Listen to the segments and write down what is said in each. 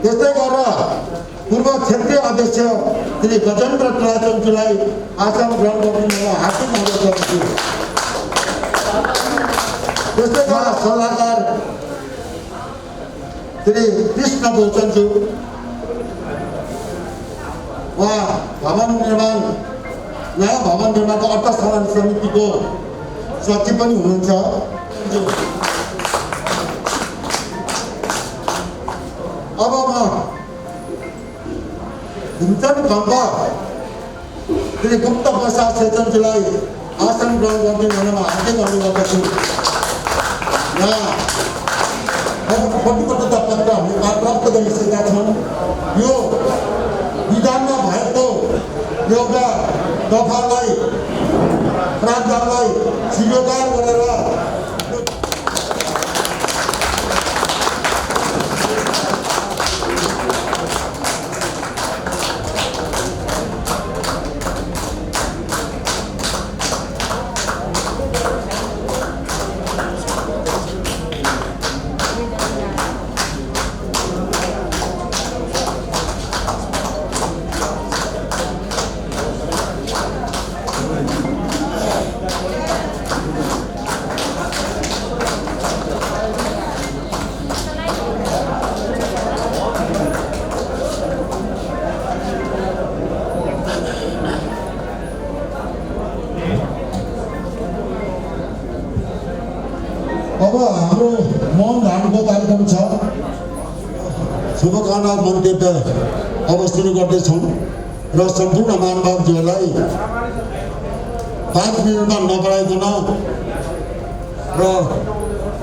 त्यस्तै गरेर पूर्व क्षेत्रीय अध्यक्ष श्री गजेन्द्र ट्राचौकीलाई आसन ग्रहण गर्नु हार्दिक अनुरोध गर्छु। त्यस्तै गरेर सल्लाहकार श्री कृष्ण गौतमज्यू उहाँ नयाँ भवन निर्माणको अर्थ साधन समितिको सचिव पनि हुनुहुन्छ। अब म भुमचन्द खम्ब श्री गुप्त प्रसाद शेषनजीलाई आसन ग्रहण गर्ने हुनमा हार्दिक अनुरोध गर्दछु। प्रतिबद्धता पत्र हामीले प्राप्त गरिसकेका छौँ। यो विधानमा भएको एउटा दफालाई प्रावधानलाई स्वीकार गरेर अब हाम्रो मौन धारणको कार्यक्रम छ। शुभकामना मन्तव्य अब सुरु गर्दैछौँ र सम्पूर्ण महानुभावज्यूहरूलाई 5 मिनटमा नबढाइकन र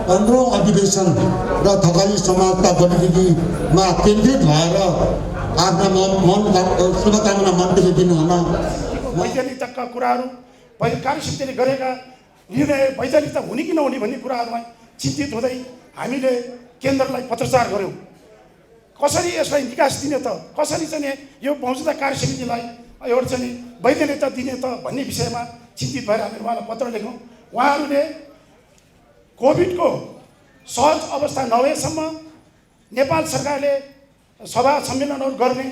15औं अधिवेशन र थकाली समाजका गतिविधिमा केन्द्रित भएर आफ्ना शुभकामना मन्तव्य दिनुहुन। वैज्ञानिकताका कुराहरू कार्यसमितिले गरेका निर्णय वैज्ञानिकता हुने कि नहुने भन्ने कुराहरूमा चिन्तित हुँदै हामीले केन्द्रलाई पत्रचार गऱ्यौँ। कसरी यसलाई निकास दिने त, कसरी चाहिँ यो मौजूदा कार्यसमितिलाई एउटा चाहिँ वैज्ञानिकता दिने त भन्ने विषयमा चिन्तित भएर हामीले उहाँलाई पत्र लेख्यौँ। उहाँहरूले कोभिडको सहज अवस्था नभएसम्म नेपाल सरकारले सभा सम्मेलनहरू गर्ने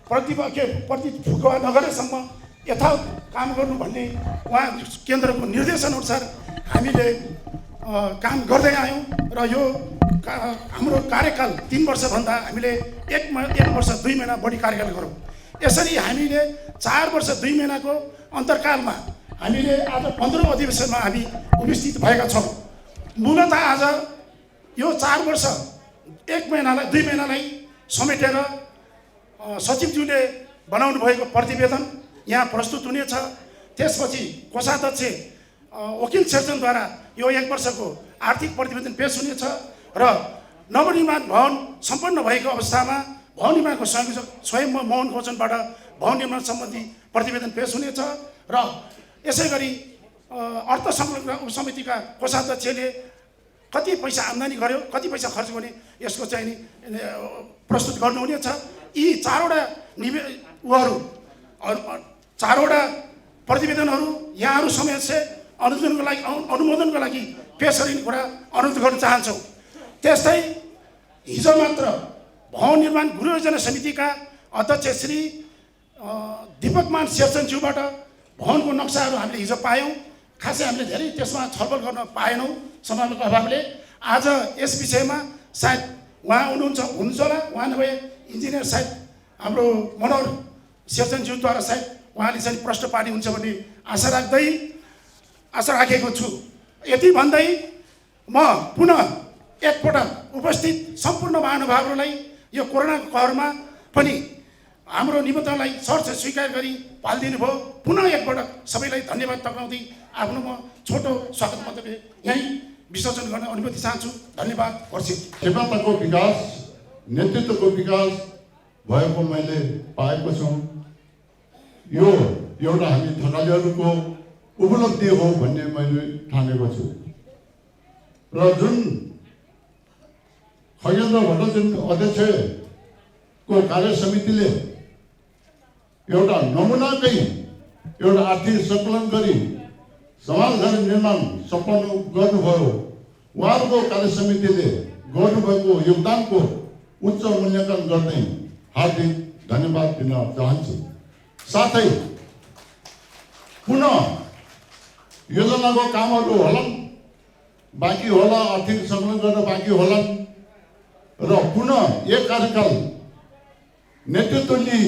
प्रतिफुका नगरेसम्म यथावत काम गर्नु भन्ने उहाँ केन्द्रको निर्देशनअनुसार हामीले काम गर्दै आयौँ र यो हाम्रो कार्यकाल 3 वर्षभन्दा हामीले 1 वर्ष 2 महिना बढी कार्यकाल गरौँ। यसरी हामीले 4 वर्ष 2 महिनाको अन्तर्कालमा हामीले आज 15औं अधिवेशनमा हामी उपस्थित भएका छौँ। मूलतः आज यो 4 वर्ष 1 महिनालाई 2 महिनालाई समेटेर सचिवज्यूले बनाउनु भएको प्रतिवेदन यहाँ प्रस्तुत हुनेछ। त्यसपछि कोषाध्यक्ष वकिल शेरचनद्वारा यो 1 वर्षको आर्थिक प्रतिवेदन पेश हुनेछ र नवनिर्माण भवन सम्पन्न भएको अवस्थामा भवन निर्माणको स्वयं मोहन गौचनबाट भवन निर्माण सम्बन्धी प्रतिवेदन पेश हुनेछ र यसै गरी अर्थ संकलन समितिका कोषाध्यक्षले कति पैसा आम्दानी गर्यो, कति पैसा खर्च गर्ने यसको चाहिँ प्रस्तुत गर्नुहुनेछ। यी 4वटा चारवटा प्रतिवेदनहरू यहाँहरू समक्ष अनुमोदनको लागि पेश गरिने कुरा अनुरोध गर्न चाहन्छौँ। त्यस्तै हिजो मात्र भवन निर्माण गृह योजना समितिका अध्यक्ष श्री दीपकमान शेरचनज्यूबाट भवनको नक्साहरू हामीले हिजो पायौँ। खासै हामीले धेरै त्यसमा छलफल गर्न पाएनौँ समयको अभावले। आज यस विषयमा सायद उहाँ हुनुहुन्छ होला, उहाँ नभए इन्जिनियर सायद हाम्रो मनोहर शेरचनज्यूद्वारा सायद उहाँले चाहिँ प्रश्न पार्नुहुन्छ भन्ने आशा राखेको छु। यति भन्दै म पुनः एकपटक उपस्थित सम्पूर्ण महानुभावहरूलाई यो कोरोनाको कहरमा पनि हाम्रो निमन्त्रणलाई सहर्ष स्वीकार गरी पालिदिनु भयो। पुनः एकपटक सबैलाई धन्यवाद टक्राउँदै आफ्नो म छोटो स्वागत मन्तव्य यहीँ विसर्जन गर्न अनुमति चाहन्छु। धन्यवाद। क्षमताको विकास, नेतृत्वको विकास भएको मैले पाएको छु। यो एउटा हामी थकालीहरूको उपलब्धि हो भन्ने मैले ठानेको छु र जुन खगेन्द्र भट्टाचार्य अध्यक्षको कार्य समितिले एउटा नमुनाकै एउटा आर्थिक सङ्कलन गरी समाजघर निर्माण सम्पन्न गर्नुभयो। उहाँहरूको कार्य समितिले गर्नुभएको योगदानको उच्च मूल्याङ्कन गर्दै हार्दिक धन्यवाद दिन चाहन्छु। साथै पुनः योजनाको कामहरू होलान्, बाँकी होला, आर्थिक संकलन गर्न बाँकी होलान् र पुनः एक कार्यकाल नेतृत्व लिई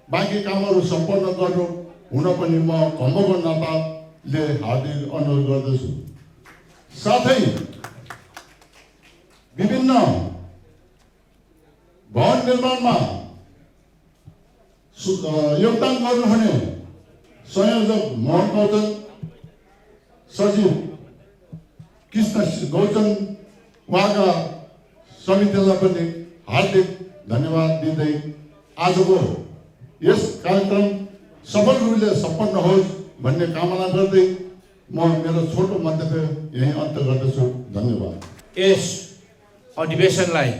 बाँकी कामहरू सम्पन्न गर्नु हुन पनि म खम्बको नाताले हार्दिक अनुरोध गर्दछु। साथै विभिन्न भवन निर्माणमा योगदान गर्नुहुने संयोजक मोहन गौतम, सचिव कृष्ण गौतम, उहाँका समितिलाई पनि हार्दिक धन्यवाद दिँदै आजको यस कार्यक्रम सफल रूपले सम्पन्न होस् भन्ने कामना गर्दै म मेरो छोटो मन्तव्य यही अन्त गर्दछु। धन्यवाद। यस अधिवेशनलाई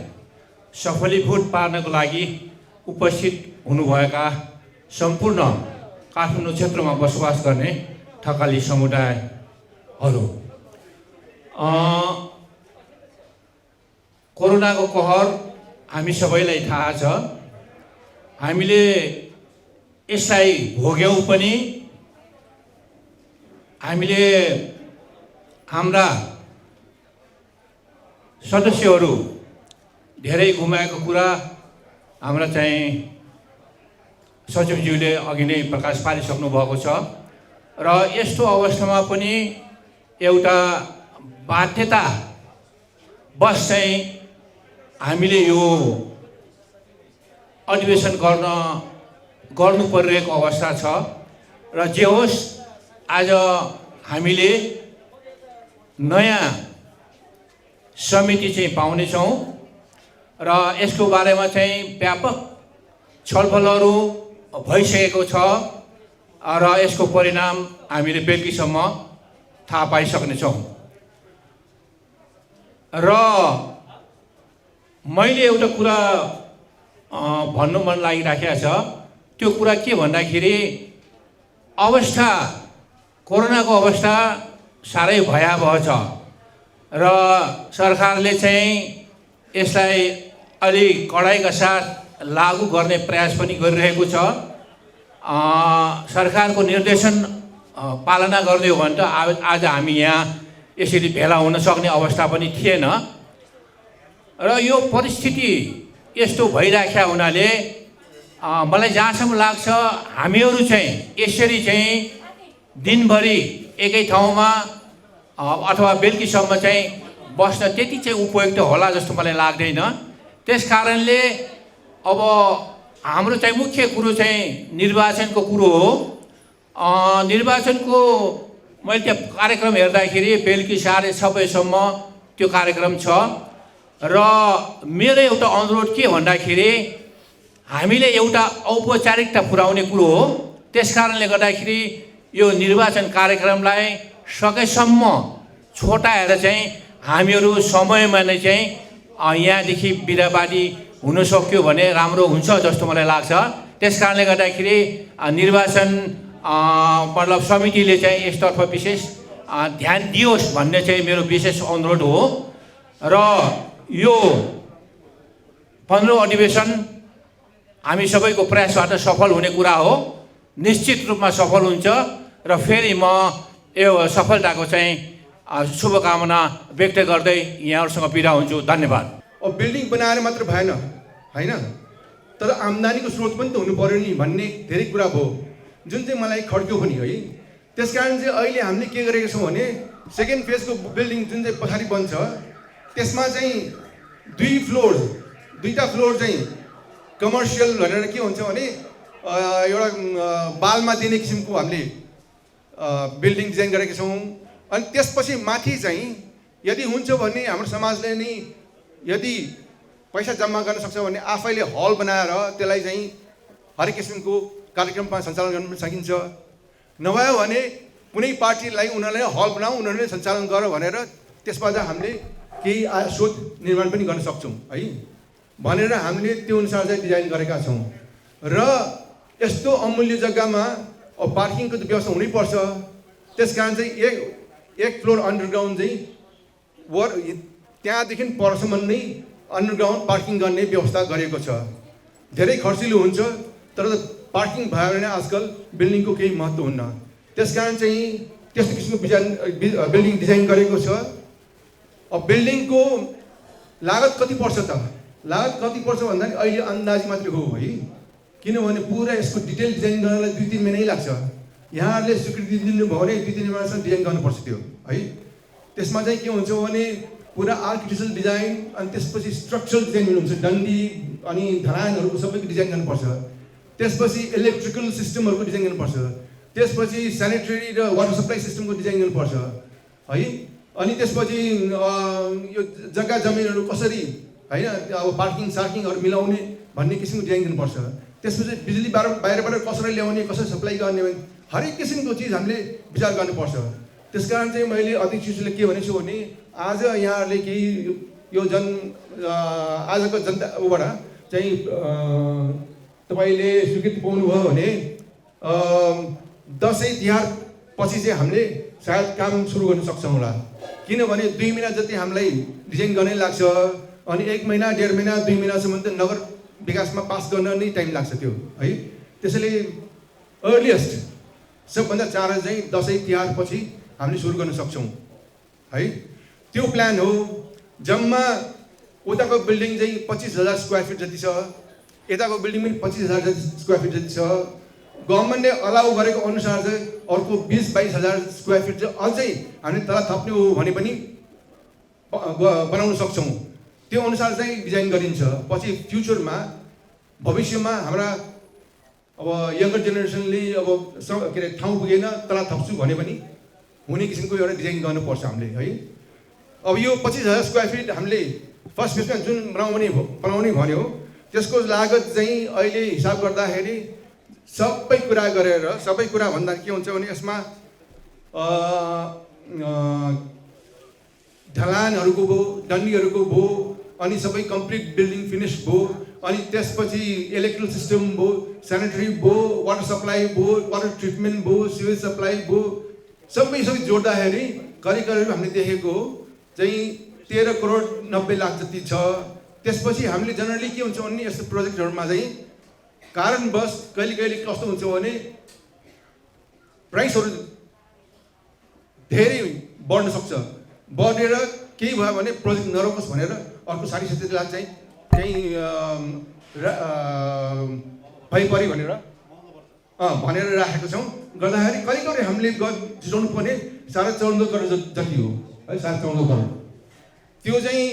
सफलीभूत पार्नको लागि उपस्थित हुनुभएका सम्पूर्ण काठमाडौँ क्षेत्रमा बसोबास गर्ने थकाली समुदायहरू, कोरोनाको कहर हामी सबैलाई थाहा छ। हामीले यसलाई भोग्यौँ पनि, हामीले हाम्रा सदस्यहरू धेरै गुमाएको कुरा हाम्रा चाहिँ सचिवज्यूले अघि नै प्रकाश पारिसक्नु भएको छ। र यस्तो अवस्थामा पनि एउटा बाध्यता बस चाहिँ हामीले यो अधिवेशन गर्नु परिरहेको अवस्था छ। र जे होस्, आज हामीले नयाँ समिति चाहिँ पाउनेछौँ र यसको बारेमा चाहिँ व्यापक छलफलहरू भइसकेको छ र यसको परिणाम हामीले बेलुकीसम्म थाहा पाइसक्नेछौँ। र मैले एउटा कुरा भन्नु मन लागिराखेको छ। त्यो कुरा के भन्दाखेरि अवस्था, कोरोनाको अवस्था साह्रै भयावह छ र सरकारले चाहिँ यसलाई अलि कडाइका साथ लागू गर्ने प्रयास पनि गरिरहेको छ। सरकारको निर्देशन पालना गर्दै हो भने त आज हामी यहाँ यसरी भेला हुन सक्ने अवस्था पनि थिएन। र यो परिस्थिति यस्तो भइराखेका हुनाले मलाई जहाँसम्म लाग्छ हामीहरू चाहिँ यसरी चाहिँ दिनभरि एकै ठाउँमा अथवा बेलुकीसम्म चाहिँ बस्न त्यति चाहिँ उपयुक्त होला जस्तो मलाई लाग्दैन। त्यस कारणले अब हाम्रो चाहिँ मुख्य कुरो चाहिँ निर्वाचनको कुरो हो। निर्वाचनको मैले त्यहाँ कार्यक्रम हेर्दाखेरि बेलुकी 6:30 बजेसम्म त्यो कार्यक्रम छ। र मेरो एउटा अनुरोध के भन्दाखेरि हामीले एउटा औपचारिकता पुर्याउने कुरो हो। त्यस कारणले गर्दाखेरि यो निर्वाचन कार्यक्रमलाई सकेसम्म छोटाएर चाहिँ हामीहरू समयमा नै चाहिँ यहाँदेखि बिदाबादी हुन सक्यो भने राम्रो हुन्छ जस्तो मलाई लाग्छ। त्यस कारणले गर्दाखेरि निर्वाचन मतलब समितिले चाहिँ यसतर्फ विशेष ध्यान दियोस् भन्ने चाहिँ मेरो विशेष अनुरोध हो। र यो 15औं अधिवेशन हामी सबैको प्रयासबाट सफल हुने कुरा हो, निश्चित रूपमा सफल हुन्छ। र फेरि म यो सफलताको चाहिँ शुभकामना व्यक्त गर्दै यहाँहरूसँग बिदा हुन्छु। धन्यवाद। अब बिल्डिङ बनाएर मात्र भएन हैन, तर आम्दानीको स्रोत पनि त हुनु पर्यो नि भन्ने धेरै कुरा भयो, जुन चाहिँ मलाई खड्क्यो पनि है। त्यसकारण चाहिँ अहिले हामीले के गरेका छौँ भने सेकेन्ड फेजको बिल्डिङ जुन चाहिँ पछाडि बन्छ त्यसमा चाहिँ दुईटा फ्लोर चाहिँ कमर्सियल भनेर के हुन्छ भने एउटा बालमा दिने किसिमको हामीले बिल्डिङ डिजाइन गरेका छौँ। अनि त्यसपछि माथि चाहिँ यदि हुन्छ भने हाम्रो समाजले नै यदि पैसा जम्मा गर्न सक्छ भने आफैले हल बनाएर त्यसलाई चाहिँ हरेक किसिमको कार्यक्रममा सञ्चालन गर्न सकिन्छ। नभए भने कुनै पार्टीलाई उनीहरूले हल बनाऊ, उनीहरूले सञ्चालन गर भनेर त्यसबाट हामीले केही स्रोत निर्माण पनि गर्न सक्छौँ है भनेर हामीले त्यो अनुसार चाहिँ डिजाइन गरेका छौँ। र यस्तो अमूल्य जग्गामा अब पार्किङको त व्यवस्था हुनैपर्छ। त्यस कारण चाहिँ एक फ्लोर अन्डरग्राउन्ड चाहिँ त्यहाँदेखि परसम्म नै अन्डरग्राउन्ड पार्किङ गर्ने व्यवस्था गरेको छ। धेरै खर्चिलो हुन्छ, तर पार्किङ भयो भने आजकल बिल्डिङको केही महत्त्व हुन्न। त्यसकारण चाहिँ त्यस्तो किसिमको बिल्डिङ डिजाइन गरेको छ। अब बिल्डिङको लागत कति पर्छ त? लागत कति पर्छ भन्दा अहिले अन्दाज मात्रै हो है, किनभने पुरा यसको डिटेल डिजाइन गर्नलाई 2-3 महिनै लाग्छ। यहाँहरूले स्वीकृति दिनुभयो भने 2-3 महिनासम्म डिजाइन गर्नुपर्छ त्यो है। त्यसमा चाहिँ के हुन्छ भने पुरा आर्किटेक्चरल डिजाइन अनि त्यसपछि स्ट्रक्चरल डिजाइन हुन्छ, डन्डी अनि ढलानहरूको सबैको डिजाइन गर्नुपर्छ। त्यसपछि इलेक्ट्रिकल सिस्टमहरूको डिजाइन गर्नुपर्छ। त्यसपछि स्यानिटरी र वाटर सप्लाई सिस्टमको डिजाइन गर्नुपर्छ है। अनि त्यसपछि यो जग्गा जमिनहरू कसरी होइन अब पार्किङ सार्किङहरू मिलाउने भन्ने किसिमको डिजाइन गर्नुपर्छ। त्यसपछि बिजुली बाहिरबाट कसरी ल्याउने, कसरी सप्लाई गर्ने, हरेक किसिमको चिज हामीले विचार गर्नुपर्छ। त्यसकारण चाहिँ मैले अध्यक्षज्यूले के भनेको छु भने आज यहाँहरूले केही यो आजको जनताबाट चाहिँ तपाईँले स्वीकृति पाउनुभयो भने दसैँ तिहार पछि चाहिँ हामीले सायद काम सुरु गर्न सक्छौँ होला। किनभने 2 महिना जति हामीलाई डिजाइन गर्नै लाग्छ, अनि 1 महिना 1.5 महिना 2 महिनासम्म त नगर विकासमा पास गर्न नै टाइम लाग्छ त्यो है। त्यसैले अर्लिएस्ट सबभन्दा चाँडो चाहिँ दसैँ तिहार पछि हामीले सुरु गर्न सक्छौँ है। त्यो प्लान हो। जम्मा उताको बिल्डिङ चाहिँ 25,000 स्क्वायर फिट जति छ, यताको बिल्डिङ पनि 25,000 स्क्वायर फिट जति छ। गभर्मेन्टले अलाउ गरेको अनुसार चाहिँ अर्को 20-22,000 स्क्वायर फिट चाहिँ अझै हामीले तल थप्ने हो भने पनि बनाउन सक्छौँ। त्यो अनुसार चाहिँ डिजाइन गरिन्छ। पछि फ्युचरमा भविष्यमा हाम्रा अब यङ्गर जेनेरेसनले अब के अरे ठाउँ पुगेन तल थप्छु भने पनि हुने किसिमको एउटा डिजाइन गर्नुपर्छ हामीले है। अब यो 25,000 स्क्वायर फिट हामीले फर्स्ट फेजमा जुन बनाउने भन्यो त्यसको लागत चाहिँ अहिले हिसाब गर्दाखेरि सबै कुरा गरेर, सबै कुरा भन्दा के हुन्छ भने यसमा ढलानहरूको भयो, डन्डीहरूको भयो, अनि सबै कम्प्लिट बिल्डिङ फिनिस भयो, अनि त्यसपछि इलेक्ट्रिकल सिस्टम भयो, स्यानिटरी भयो, वाटर सप्लाई भयो, वाटर ट्रिटमेन्ट भयो, सिवेज सप्लाई भयो, सबै जोड्दाखेरि करिब हामीले देखेको चाहिँ 13 करोड 90 लाख जति छ। त्यसपछि हामीले जनरली के हुन्छ भने यस्तो प्रोजेक्टहरूमा चाहिँ कारणवश कहिले कस्तो हुन्छ भने प्राइसहरू धेरै बढ्न सक्छ। बढेर केही भयो भने प्रोजेक्ट नरोकोस् भनेर अर्को 60-70 लाख चाहिँ भइपरि भनेर राखेको छौँ। गर्दाखेरि कहिले हामीले जुटाउनु पर्ने 14.5 करोड जति हो है, 14.5 करोड। त्यो चाहिँ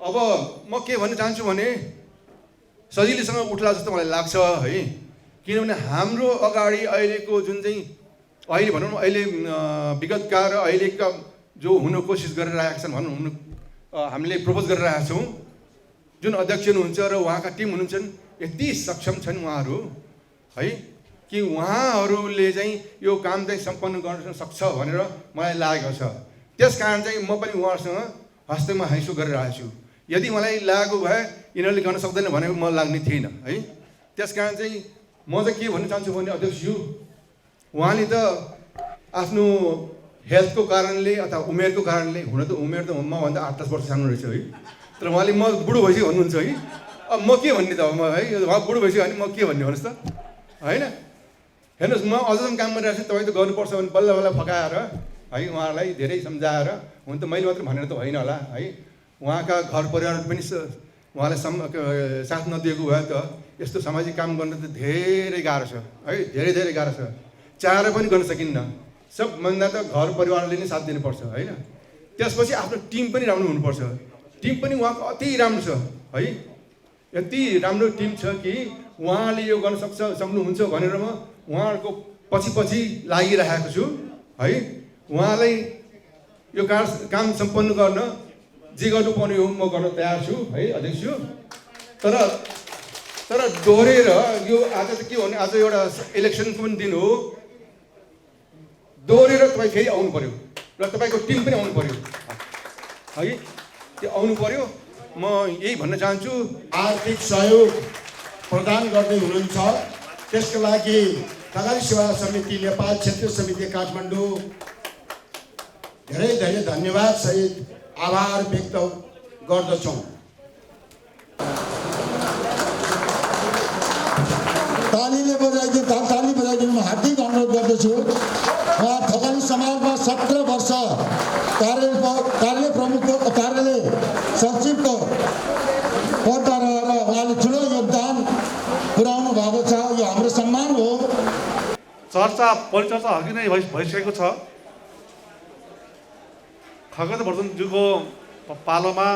अब म के भन्न चाहन्छु भने सजिलैसँग उठ्ला जस्तो मलाई लाग्छ है। किनभने हाम्रो अगाडि अहिलेको जुन चाहिँ अहिले भनौँ न अहिले विगतका र अहिलेका जो हुन कोसिस गरिरहेका छन् हामीले प्रपोज गरिरहेका छौँ। जुन अध्यक्ष हुनुहुन्छ र उहाँका टिम हुनुहुन्छन् यति सक्षम छन् उहाँहरू है कि उहाँहरूले चाहिँ यो काम चाहिँ सम्पन्न गर्न सक्छ भनेर मलाई लागेको छ। त्यस कारण चाहिँ म पनि उहाँहरूसँग हस्तमा हैसो गरिरहेको छु। यदि मलाई लागेको भए यिनीहरूले गर्न सक्दैन भनेको मलाई लाग्ने थिएन है। त्यस कारण चाहिँ म चाहिँ के भन्न चाहन्छु भने अध्यक्षज्यू उहाँले त आफ्नो हेल्थको कारणले अथवा उमेरको कारणले, हुन त उमेर त मभन्दा 8-10 वर्ष सानो रहेछ है, तर उहाँले म बुढो भइसक्यो भन्नुहुन्छ है। अब म के भन्ने त म है, उहाँ बुढो भइसक्यो भने म के भन्ने भन्नुहोस् त होइन। हेर्नुहोस् म अझसम्म काम गरिरहेको छु, तपाईँ त गर्नुपर्छ भने बल्ल फकाएर है उहाँलाई धेरै सम्झाएर, हुन त मैले मात्र भनेर त होइन होला है। उहाँका घर परिवार पनि उहाँलाई साथ नदिएको भए त यस्तो सामाजिक काम गर्न त धेरै गाह्रो छ है, धेरै गाह्रो छ। चाहेर पनि गर्न सकिन्न। सबभन्दा त घर परिवारले नै साथ दिनुपर्छ होइन। त्यसपछि आफ्नो टिम पनि राम्रो हुनुपर्छ। टिम पनि उहाँको अति राम्रो छ है, यति राम्रो टिम छ कि उहाँले यो गर्न सक्नुहुन्छ भनेर म उहाँहरूको पछि लागिरहेको छु है। उहाँलाई यो काम सम्पन्न गर्न जे गर्नुपर्ने हो म गर्न तयार छु है अध्यक्ष। तर दोहोरेर यो आज त के भने आज एउटा इलेक्सनको पनि दिन हो, दोहोरेर तपाईँ फेरि आउनु पर्यो र तपाईँको टिम पनि आउनु पर्यो है। त्यो आउनु पर्यो। म यही भन्न चाहन्छु। आर्थिक सहयोग प्रदान गर्दै हुनुहुन्छ त्यसको लागि खगन सेवा समिति नेपाल क्षेत्रीय समिति काठमाडौँ धेरै धन्यवाद सहित आभार व्यक्त गर्दछौँ। ताली बजाइदिनु हार्दिक अनुरोध गर्दछु। उहाँ थकाली समाजमा 17 वर्ष कार्यालय प्रमुखको कार्यालय सचिवको पदमा रहेर उहाँले ठुलो योगदान पुर्याउनु भएको छ। यो हाम्रो सम्मान हो। परिचर्चा अघि नै भइसकेको छ। खगेन्द्रवर्धनज्यूको पालोमा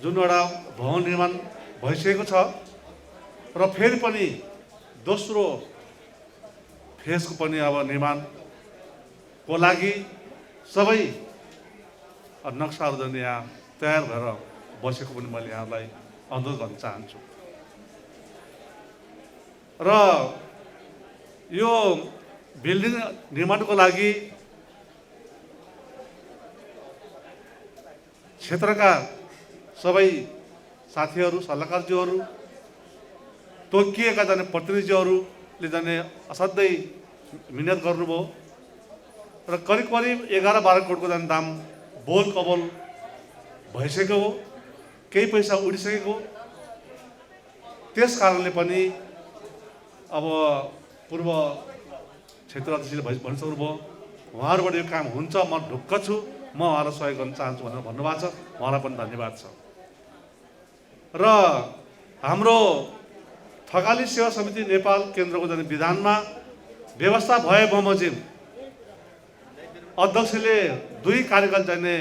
जुन एउटा भवन निर्माण भइसकेको छ र फेरि पनि दोस्रो फेजको पनि अब निर्माणको लागि सबै नक्साहरू जुन यहाँ तयार भएर बसेको पनि मैले यहाँलाई अनुरोध गर्न चाहन्छु। र यो बिल्डिङ निर्माणको लागि क्षेत्रका सबै साथीहरू, सल्लाहकारज्यूहरू, तोकिएका जाने प्रतिनिधिहरूले जाने असाध्यै मिहिनेत गर्नुभयो र करिब 11-12 करोडको जाने दाम बोल कबोल भइसकेको हो। केही पैसा उडिसकेको। त्यस कारणले पनि अब पूर्व क्षेत्र अध्यक्षले भनिसक्नुभयो, उहाँहरूबाट यो काम हुन्छ, म ढुक्क छु, म उहाँलाई सहयोग गर्न चाहन्छु भनेर भन्नुभएको छ। उहाँलाई पनि धन्यवाद छ। र हाम्रो थकाली सेवा समिति नेपाल केन्द्रको जाने विधानमा व्यवस्था भए बमोजिम अध्यक्षले 2 कार्यकाल जाने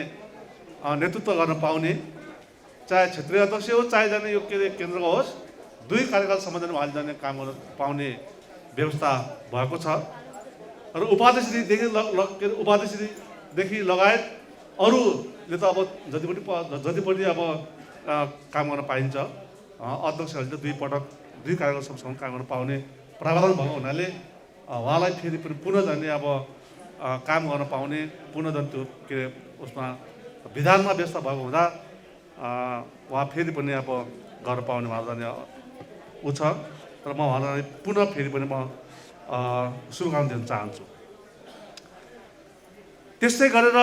नेतृत्व गर्न पाउने, चाहे क्षेत्रीय अध्यक्ष हो चाहे जाने यो केन्द्रको होस्, 2 कार्यकालसम्म जाने उहाँले जाने काम गर्न पाउने व्यवस्था भएको छ। र उपाध्यक्षदेखि लगायत अरूले त अब जति पनि अब काम गर्न पाइन्छ, अध्यक्षहरूले त 2 पटक 2 कार्यकालसम्म काम गर्न पाउने प्रावधान भएको हुनाले उहाँलाई फेरि पनि पुनः जाने अब काम गर्न पाउने, पुनः जाने त्यो के अरे उसमा विधानमा व्यवस्था भएको हुँदा उहाँ फेरि पनि अब गर्न पाउने उहाँ जाने ऊ छ। र म उहाँलाई पुनः फेरि पनि म शुभकामना दिन चाहन्छु। त्यस्तै गरेर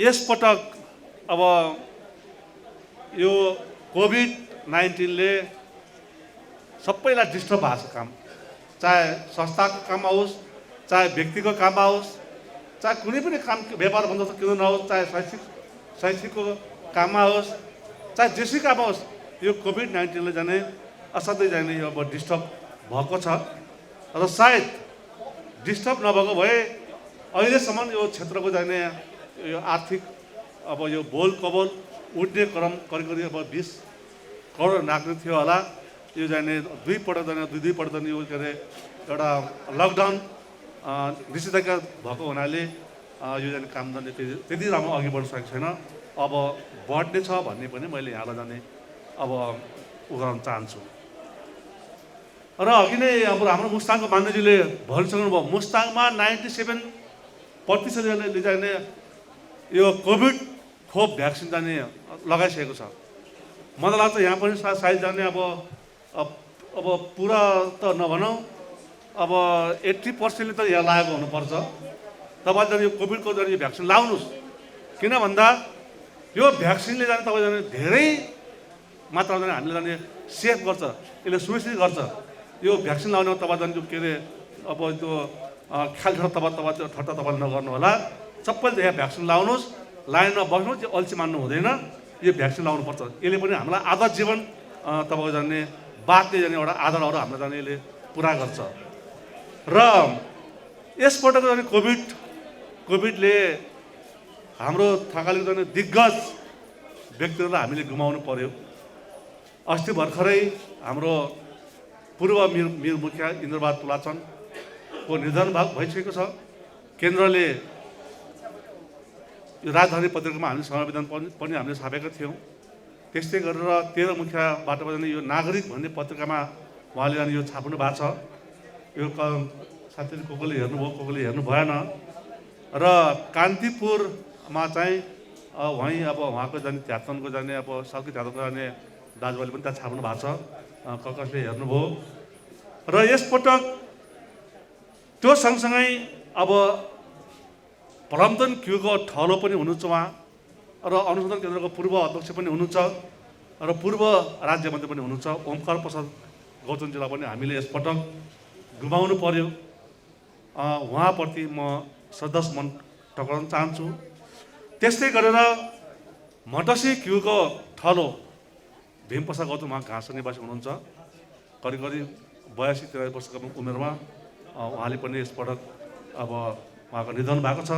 यसपटक अब यो कोभिड-19ले सबैलाई डिस्टर्ब भएको छ। काम चाहे संस्थाको काम होस्, चाहे व्यक्तिको काम होस्, चाहे कुनै पनि काम व्यापार बन्द किन नहोस्, चाहे शैक्षिकको काममा होस्, चाहे जेसुकै काम होस्, यो कोभिड-19ले जाने असाध्यै जाने यो अब डिस्टर्ब भएको छ। र सायद डिस्टर्ब नभएको भए अहिलेसम्म यो क्षेत्रको जाने यो आर्थिक अब यो बोल कबोल उठ्ने क्रम करिब अब 20 करोड नाग्ने थियो होला। यो जाने 2 पटक जाने 2 पटक जाने यो के अरे एउटा लकडाउन निषेधाज्ञा भएको हुनाले यो जाने काम जाने त्यति राम्रो अघि बढ्न सकेको छैन। अब बढ्ने छ भन्ने पनि मैले यहाँलाई जाने अब उदाहरण चाहन्छु। र अघि नै अब हाम्रो मुस्ताङको मान्यजीले भनिसक्नुभयो, मुस्ताङमा 97% जाने यो कोभिड खोप भ्याक्सिन जाने लगाइसकेको छ। मलाई लाग्छ यहाँ पनि सायद जाने अब पुरा त नभनौँ, अब 80% त यहाँ लागेको हुनुपर्छ। तपाईँले जाने यो कोभिडको जाने भ्याक्सिन लाउनुहोस्। किन भन्दा यो भ्याक्सिनले जाने तपाईँ जाने धेरै मात्रामा जाने हामीले जाने सेफ गर्छ, यसले सुरक्षित गर्छ। यो भ्याक्सिन लाउनेमा तपाईँ जाने के अरे अब त्यो ख्यालठट्टा ठट्टा तपाईँले नगर्नु होला। सबैले यहाँ भ्याक्सिन लाउनुहोस्, लाइनमा बस्नुहोस्, अल्छी मान्नु हुँदैन। यो भ्याक्सिन लाउनुपर्छ। यसले पनि हामीलाई आधा जीवन तपाईँको जाने बाँच्ने जाने एउटा आधारहरू हामीलाई जाने यसले पुरा गर्छ। र यसपटक जाने कोभिडले हाम्रो थकालीको जाने दिग्गज व्यक्तिहरूलाई हामीले गुमाउनु पर्यो। अस्ति भर्खरै हाम्रो पूर्व मिर मुखिया इन्द्रबहादुर तुलाचनको निधन भइसकेको छ। केन्द्रले यो राजधानी पत्रिकामा हामीले संविधान पनि हामीले छापेका थियौँ। त्यस्तै गरेर 13 मुखियाबाट पनि यो नागरिक भन्ने पत्रिकामा उहाँले जाने यो छाप्नु भएको छ। यो साथीले कोले हेर्नुभयो, कोले हेर्नु भएन। र कान्तिपुरमा चाहिँ वहीँ अब उहाँको जाने ध्यातनको जाने अब सर्किट ध्यातनको जाने दाजुभाइले पनि त्यहाँ छाप्नु भएको छ, कसले हेर्नुभयो। र यसपटक त्यो सँगसँगै अब भ्रमतन क्यूको ठलो पनि हुनुहुन्छ उहाँ, र अनुसन्धान केन्द्रको पूर्व अध्यक्ष पनि हुनुहुन्छ, र पूर्व राज्य मन्त्री पनि हुनुहुन्छ ओमकार प्रसाद गौतमजीलाई पनि हामीले यसपटक गुमाउनु पर्यो। उहाँप्रति म श्रद्धासुमन टक्राउन चाहन्छु। त्यस्तै गरेर मटसी क्युको थलो भीमप्रसाद गौतम उहाँ घाँस निवासी हुनुहुन्छ। करिब करिब 82-83 वर्षको उमेरमा उहाँले पनि यसपटक अब उहाँको निधन भएको छ।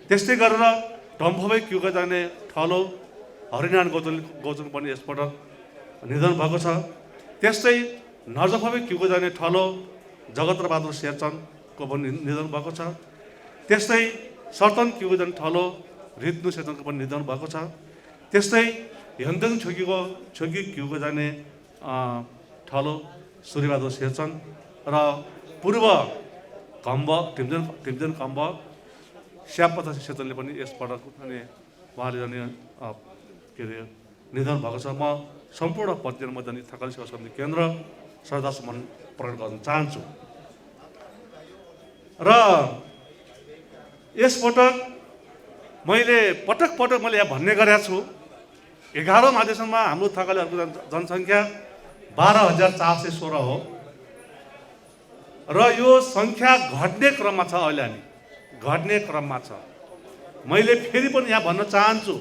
त्यस्तै गरेर डम्फुबै क्युको जाने थलो हरिनारायण गौतम पनि यसपटक निधन भएको छ। त्यस्तै नर्जफबै क्युको जाने थलो जगतबहादुर शेरचन्दको पनि निधन भएको छ। त्यस्तै सर्तन क्युको जाने थलो रित्नु शेरचन्दको पनि निधन भएको छ। त्यस्तै हेन्दन छोकी क्युको जाने थलो सूर्यबहादुर शेरचन्द र पूर्व कम्ब टिमजन कम्ब श्यामप्रसाद शेरचन्दले पनि यसपटक अनि उहाँले जाने के अरे निधन भएको छ। म सम्पूर्ण पतिहरू म जाने थकाली सेवा समिति केन्द्र श्रद्धासुमन प्रकट गर्न चाहन्छु। र यसपटक मैले पटक मैले यहाँ भन्ने गरेको छु 11औं महाधिवेशनमा हाम्रो थकालीहरूको जनसङ्ख्या 12,416 हो र यो सङ्ख्या घट्ने क्रममा छ। अहिले हामी घट्ने क्रममा छ। मैले फेरि पनि यहाँ भन्न चाहन्छु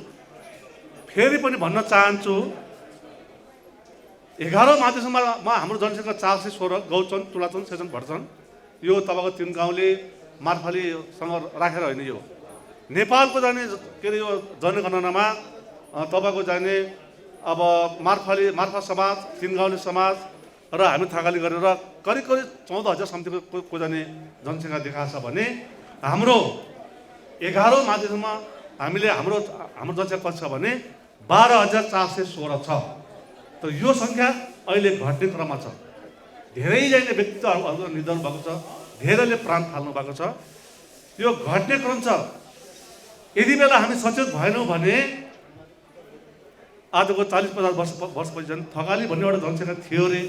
11औं महाधिवेशनमा हाम्रो जनसङ्ख्या 416 गौचन तुलाचन सेचन भट्टचन यो तपाईँको 3 गाउँले मार्फलीसँग राखेर होइन। यो नेपालको जाने के अरे यो जनगणनामा तपाईँको जाने अब मार्फा समाज 3 गाउँले समाज र हामी थकाली गरेर करिब 14,000 सम्थिङको जाने जनसङ्ख्या देखाएको छ भने हाम्रो 11औं महाधिवेशनमा हामीले हाम्रो जनसङ्ख्या कति छ भने 12,416 छ। त यो सङ्ख्या अहिले घट्ने क्रममा छ। धेरैजना व्यक्तित्वहरू निधन भएको छ, धेरैले प्राण फाल्नु भएको छ। यो घट्ने क्रम छ। यदि बेला हामी सचेत भएनौँ भने आजको 40-50 वर्षपछि झन् थकाली भन्ने एउटा जनसङ्ख्या थियो अरे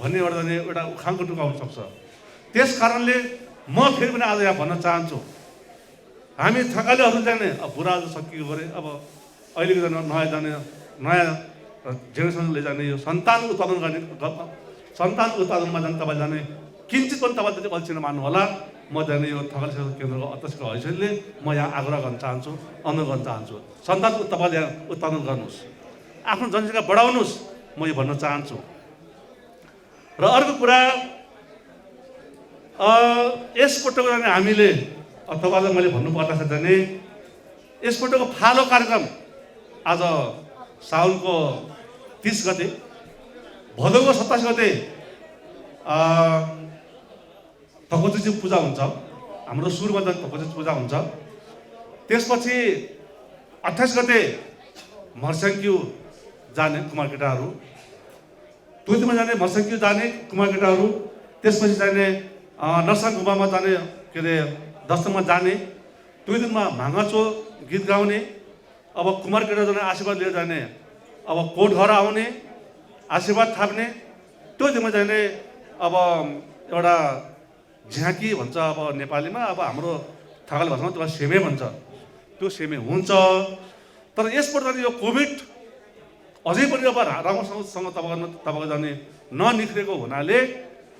भन्ने एउटा उखानको टुक्का हुनसक्छ। त्यस कारणले म फेरि पनि आज यहाँ भन्न चाहन्छु हामी थकालीहरू जाने अब बुढा सकियो गरे अब अहिलेको जाने नयाँ जेनेरेसनले जाने यो सन्तान उत्पादनमा जाने तपाईँ जाने किन्चित पनि तपाईँ त्यति अल्छी नमान्नु होला। म जाने यो थकाली सेवा केन्द्रको अध्यक्षको हैसियतले म यहाँ आग्रह गर्न चाहन्छु, अनुरोध गर्न चाहन्छु सन्तान तपाईँले यहाँ उत्पादन गर्नुहोस्, आफ्नो जनसङ्ख्या बढाउनुहोस्, म यो भन्न चाहन्छु। र अर्को कुरा यसपटकको जाने हामीले तपाईँलाई मैले भन्नुपर्दाखेरि जाने यसपटकको फालो कार्यक्रम आज साउनको 30 गते भदौको 27 गते भगवतीजी पूजा हुन्छ। हाम्रो सुरुमा त भगवती पूजा हुन्छ। त्यसपछि 28 गते मर्स्याङ्क्यु जाने कुमार केटाहरू, 2 दिनमा जाने मर्स्याङ्क्यु जाने कुमार केटाहरू, त्यसपछि जाने नर्साङ गुम्बामा जाने के अरे दस्तमा जाने, 2 दिनमा भाङ्गाचो गीत गाउने, अब कुमार केटा जाने आशीर्वाद लिएर जाने, अब कोट घर आउने आशीर्वाद थाप्ने, त्यो दिनमा जाने अब एउटा झाँकी भन्छ अब नेपालीमा, अब हाम्रो थकाली भाषामा त्यो सेमे भन्छ, त्यो सेमे हुन्छ। तर यसपल्ट यो कोभिड अझै पनि अब राम्रोसँग तपाईँको जाने ननिख्रेको हुनाले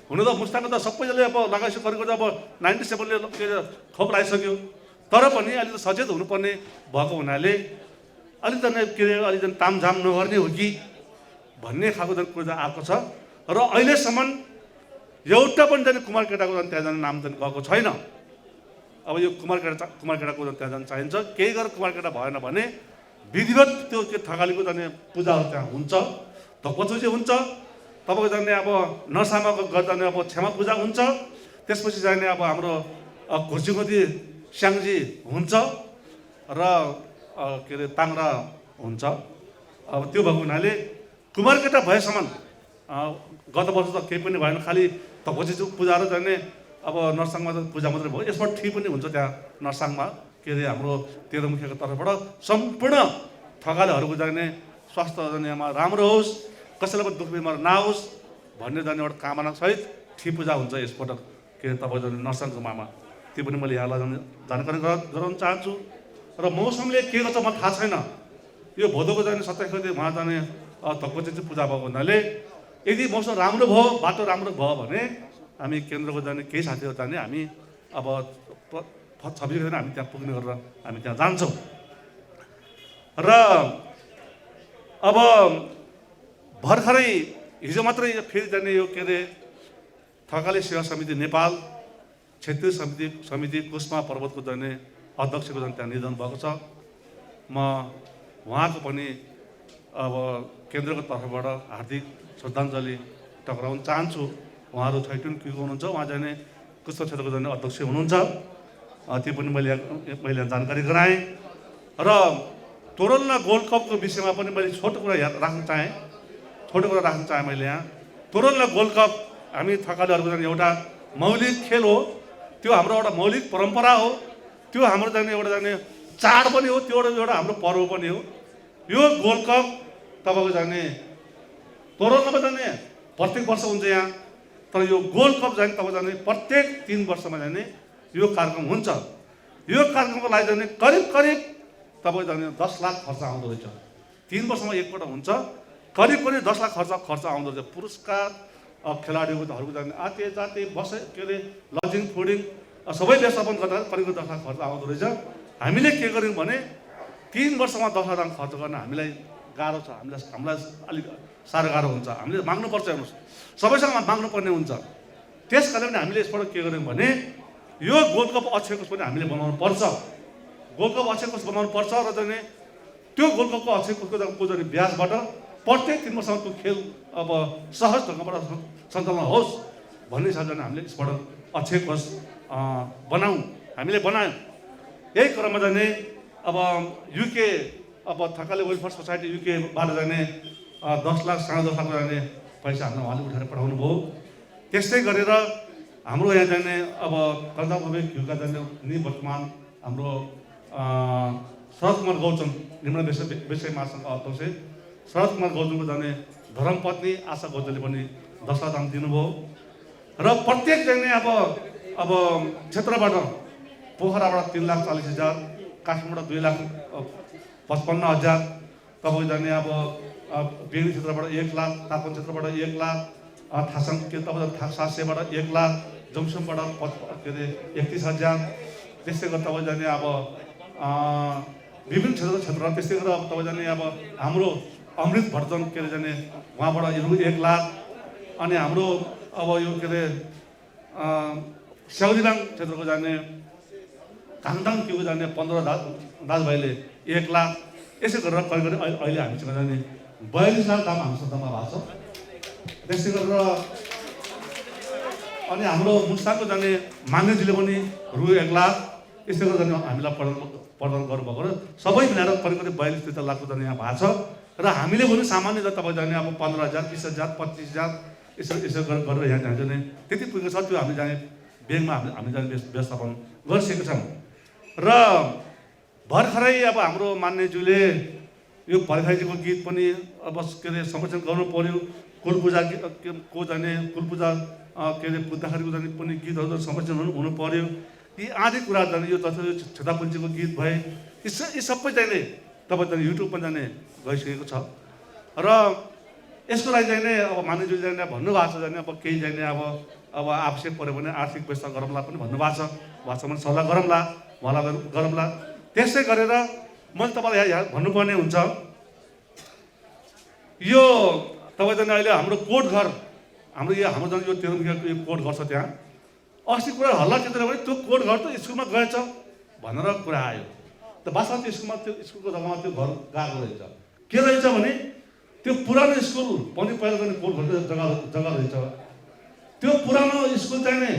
हुन त मुस्ताङमा त सबैजनाले अब लगाइसक्यो, करिब अब 97ले के अरे खोप लगाइसक्यो। तर पनि अलिक सचेत हुनुपर्ने भएको हुनाले अलिक जाने के अरे अलिक जाने तामझाम नगर्ने हो कि भन्ने खालको जाने कुरा आएको छ। र अहिलेसम्म एउटा पनि जाने कुमार केटाको जाने त्यहाँ जाने नाम जाने गएको छैन। अब यो कुमार केटाको जाने त्यहाँ जान चाहिन्छ। केही गरेर कुमार केटा भएन भने विधिवत त्यो के थकालीको जाने पूजाहरू त्यहाँ हुन्छ, ढोकपचौची हुन्छ, तपाईँको जाने अब नसामाको जाने अब क्षमा पूजा हुन्छ, त्यसपछि जाने अब हाम्रो घुर्चीगोती स्याङ्जी हुन्छ र के अरे ताङ्रा हुन्छ। अब त्यो भएको हुनाले कुमार केटा भएसम्म गत वर्ष त केही पनि भएन, खालि ढोकपचौची पूजा र जाने अब नरसाङमा पूजा मात्रै भयो। यसमा ठिक पनि हुन्छ त्यहाँ नरसाङमा के अरे हाम्रो तेह्रमुखीको तर्फबाट सम्पूर्ण थकालीहरूको जाने स्वास्थ्य जानेमा राम्रो होस्, कसैलाई पनि दुःख बिमार नहोस् भन्ने जाने एउटा कामना सहित ठिक पूजा हुन्छ यसपटक के अरे तपाईँ जाने नरसाङ गुम्बामा। त्यो पनि मैले यहाँलाई जानकारी गराउन चाहन्छु। र मौसमले के गर्छ मलाई थाहा छैन। यो भदौको जाने 27 गते उहाँ जाने ढोकपचौची पूजा भएको हुनाले यदि मौसम राम्रो भयो, बाटो राम्रो भयो भने हामी केन्द्रको जाने केही साथीहरू जाने हामी अब 26 गते हामी त्यहाँ पुग्ने गरेर हामी त्यहाँ जान्छौँ। र अब भर्खरै हिजो मात्रै फेरि जाने यो के अरे थकाली सेवा समिति नेपाल क्षेत्रीय समिति कुष्मा पर्वतको जाने अध्यक्षको जाने त्यहाँ निधन भएको छ। म उहाँको पनि अब केन्द्रको तर्फबाट हार्दिक श्रद्धाञ्जली टक्राउन चाहन्छु। उहाँहरू 32 क्युको हुनुहुन्छ, उहाँ जाने कुष्मा क्षेत्रको जाने अध्यक्ष हुनुहुन्छ। त्यो पनि मैले जानकारी गराएँ। र तोरल्ला गोल्ड कपको विषयमा पनि मैले छोटो कुरा राख्न चाहेँ मैले यहाँ। तोरल्ला गोल्ड कप हामी थकालीहरूको जाने एउटा मौलिक खेल हो, त्यो हाम्रो एउटा मौलिक परम्परा हो, त्यो हाम्रो जाने एउटा जाने चाड पनि हो, त्यो एउटा हाम्रो पर्व पनि हो। यो गोल्ड कप तपाईँको जाने तोरल्लामा जाने प्रत्येक वर्ष हुन्छ यहाँ, तर यो गोल्ड कप जाने तपाईँ जाने प्रत्येक 3 वर्षमा जाने यो कार्यक्रम हुन्छ। यो कार्यक्रमको लागि जाने करिब तपाईँ जाने 10 लाख खर्च आउँदो रहेछ। 3 वर्षमा एकपल्ट हुन्छ, करिब 10 लाख खर्च आउँदो रहेछ। पुरस्कार खेलाडीहरूको जाने आते जाते बसे के अरे लजिङ फुडिङ सबै व्यवस्थापन गर्दा करिब 10 लाख खर्च आउँदो रहेछ। हामीले के गर्यौँ भने 3 वर्षमा 10 लाख खर्च गर्न हामीलाई गाह्रो छ, हामीलाई अलिक साह्रो गाह्रो हुन्छ। हामीले माग्नुपर्छ, हेर्नुहोस् सबैसँग माग्नुपर्ने हुन्छ। त्यस कारणले हामीले यसबाट के गर्यौँ भने यो गोल्ड कप अक्षय कोष पनि हामीले बनाउनु पर्छ। गोल्ड कप अक्षय कोष बनाउनु पर्छ र जाने त्यो गोल्ड कपको अक्षय कोषको जाने ब्याजबाट प्रत्येक 3 वर्षमा त्यो खेल अब सहज ढङ्गबाट सञ्चालन होस् भन्ने हिसाबले हामीले यसबाट अक्षय कोष हामीले बनायौँ। यही क्रममा जाने अब युके अब थकाली वेलफेयर सोसाइटी युकेबाट जाने 10 लाख 10.5 लाख जाने पैसा हामीलाई उहाँले उठाएर पठाउनु भयो। त्यस्तै गरेर हाम्रो यहाँ जाने अब कन्जाभविक युका जाने निवर्तमान हाम्रो शरद कुमार गौतम निम्न विषय महासङ्घका अध्यक्ष शरद कुमार गौतमको जाने धर्मपत्नी आशा गौतमले पनि 10 लाख दाम दिनुभयो। र प्रत्येक जाने अब क्षेत्रबाट पोखराबाट 3,40,000, काठमाडौँबाट 2,55,000, तपाईँको जाने अब बेग्री क्षेत्रबाट 1 लाख, तापन क्षेत्रबाट 1 लाख, थासङ के तपाईँ सासेबाट 1 लाख, जमसुमबाट के अरे 31,000। त्यस्तै गरेर तपाईँ जाने अब विभिन्न क्षेत्रमा त्यस्तै गरेर अब तपाईँ जाने अब हाम्रो अमृत भर्जन के अरे जाने उहाँबाट 1 लाख। अनि हाम्रो अब यो के अरे स्याउरीबाङ क्षेत्रको जाने काङदाङ क्युको जाने 15 दाजुभाइले 1 लाख। यसै गरेर करिब अहिले हामीसँग जाने 42 लाख दाम हाम्रो सत्तामा भएको छ। त्यस्तै गरेर अनि हाम्रो मुस्ताङको जाने मान्यजीले पनि रु 1 लाख यस्तै गरेर जाने हामीलाई प्रदान गर्नुभएको र सबै मिलाएर करिब 42-43 लाखको जाने यहाँ भएको छ। र हामीले पनि सामान्य तपाईँ जाने अब 15,000, 20,000, 25,000 यसो गरेर यहाँ जाने त्यति पुगेको छ। त्यो हामीले जाने ब्याङ्कमा हामी जाने व्यवस्थापन गरिसकेको छौँ। र भर्खरै अब हाम्रो मान्यज्यूले यो भर्खरैको गीत पनि अब के अरे संरक्षण गर्नु पर्यो। कुलपूजा को जाने कुलपूजा के अरे पुज्दाखेरिको जाने पनि गीतहरू संरक्षण हुनु पर्यो। यी आदि कुरा जाने यो छेतापञ्चीको गीत भए यी सबै जाने तपाईँ जाने युट्युबमा जाने गइसकेको छ। र यसको लागि जाने अब मान्यज्यूले जाने भन्नुभएको छ जाने अब केही जाने अब आवश्यक पऱ्यो भने आर्थिक व्यवस्था गरौँला पनि भन्नुभएको छ। वास्तवमा सल्लाह गरौँला उहाँलाई गरौँला। त्यसै गरेर मैले तपाईँलाई यहाँ भन्नुपर्ने हुन्छ यो तपाईँ जाने अहिले हाम्रो कोटघर हाम्रो जाने यो तेह्रमुखियाको यो कोटघर छ। त्यहाँ अस्ति कुरा हल्ला के भने त्यो कोटघर त स्कुलमा गएछ भनेर कुरा आयो। त वास्तवमा त्यो स्कुलको जग्गामा त्यो घर गएको रहेछ। के रहेछ भने त्यो पुरानो स्कुल पनि पहिला जाने कोटघरको जग्गा रहेछ। त्यो पुरानो स्कुल चाहिने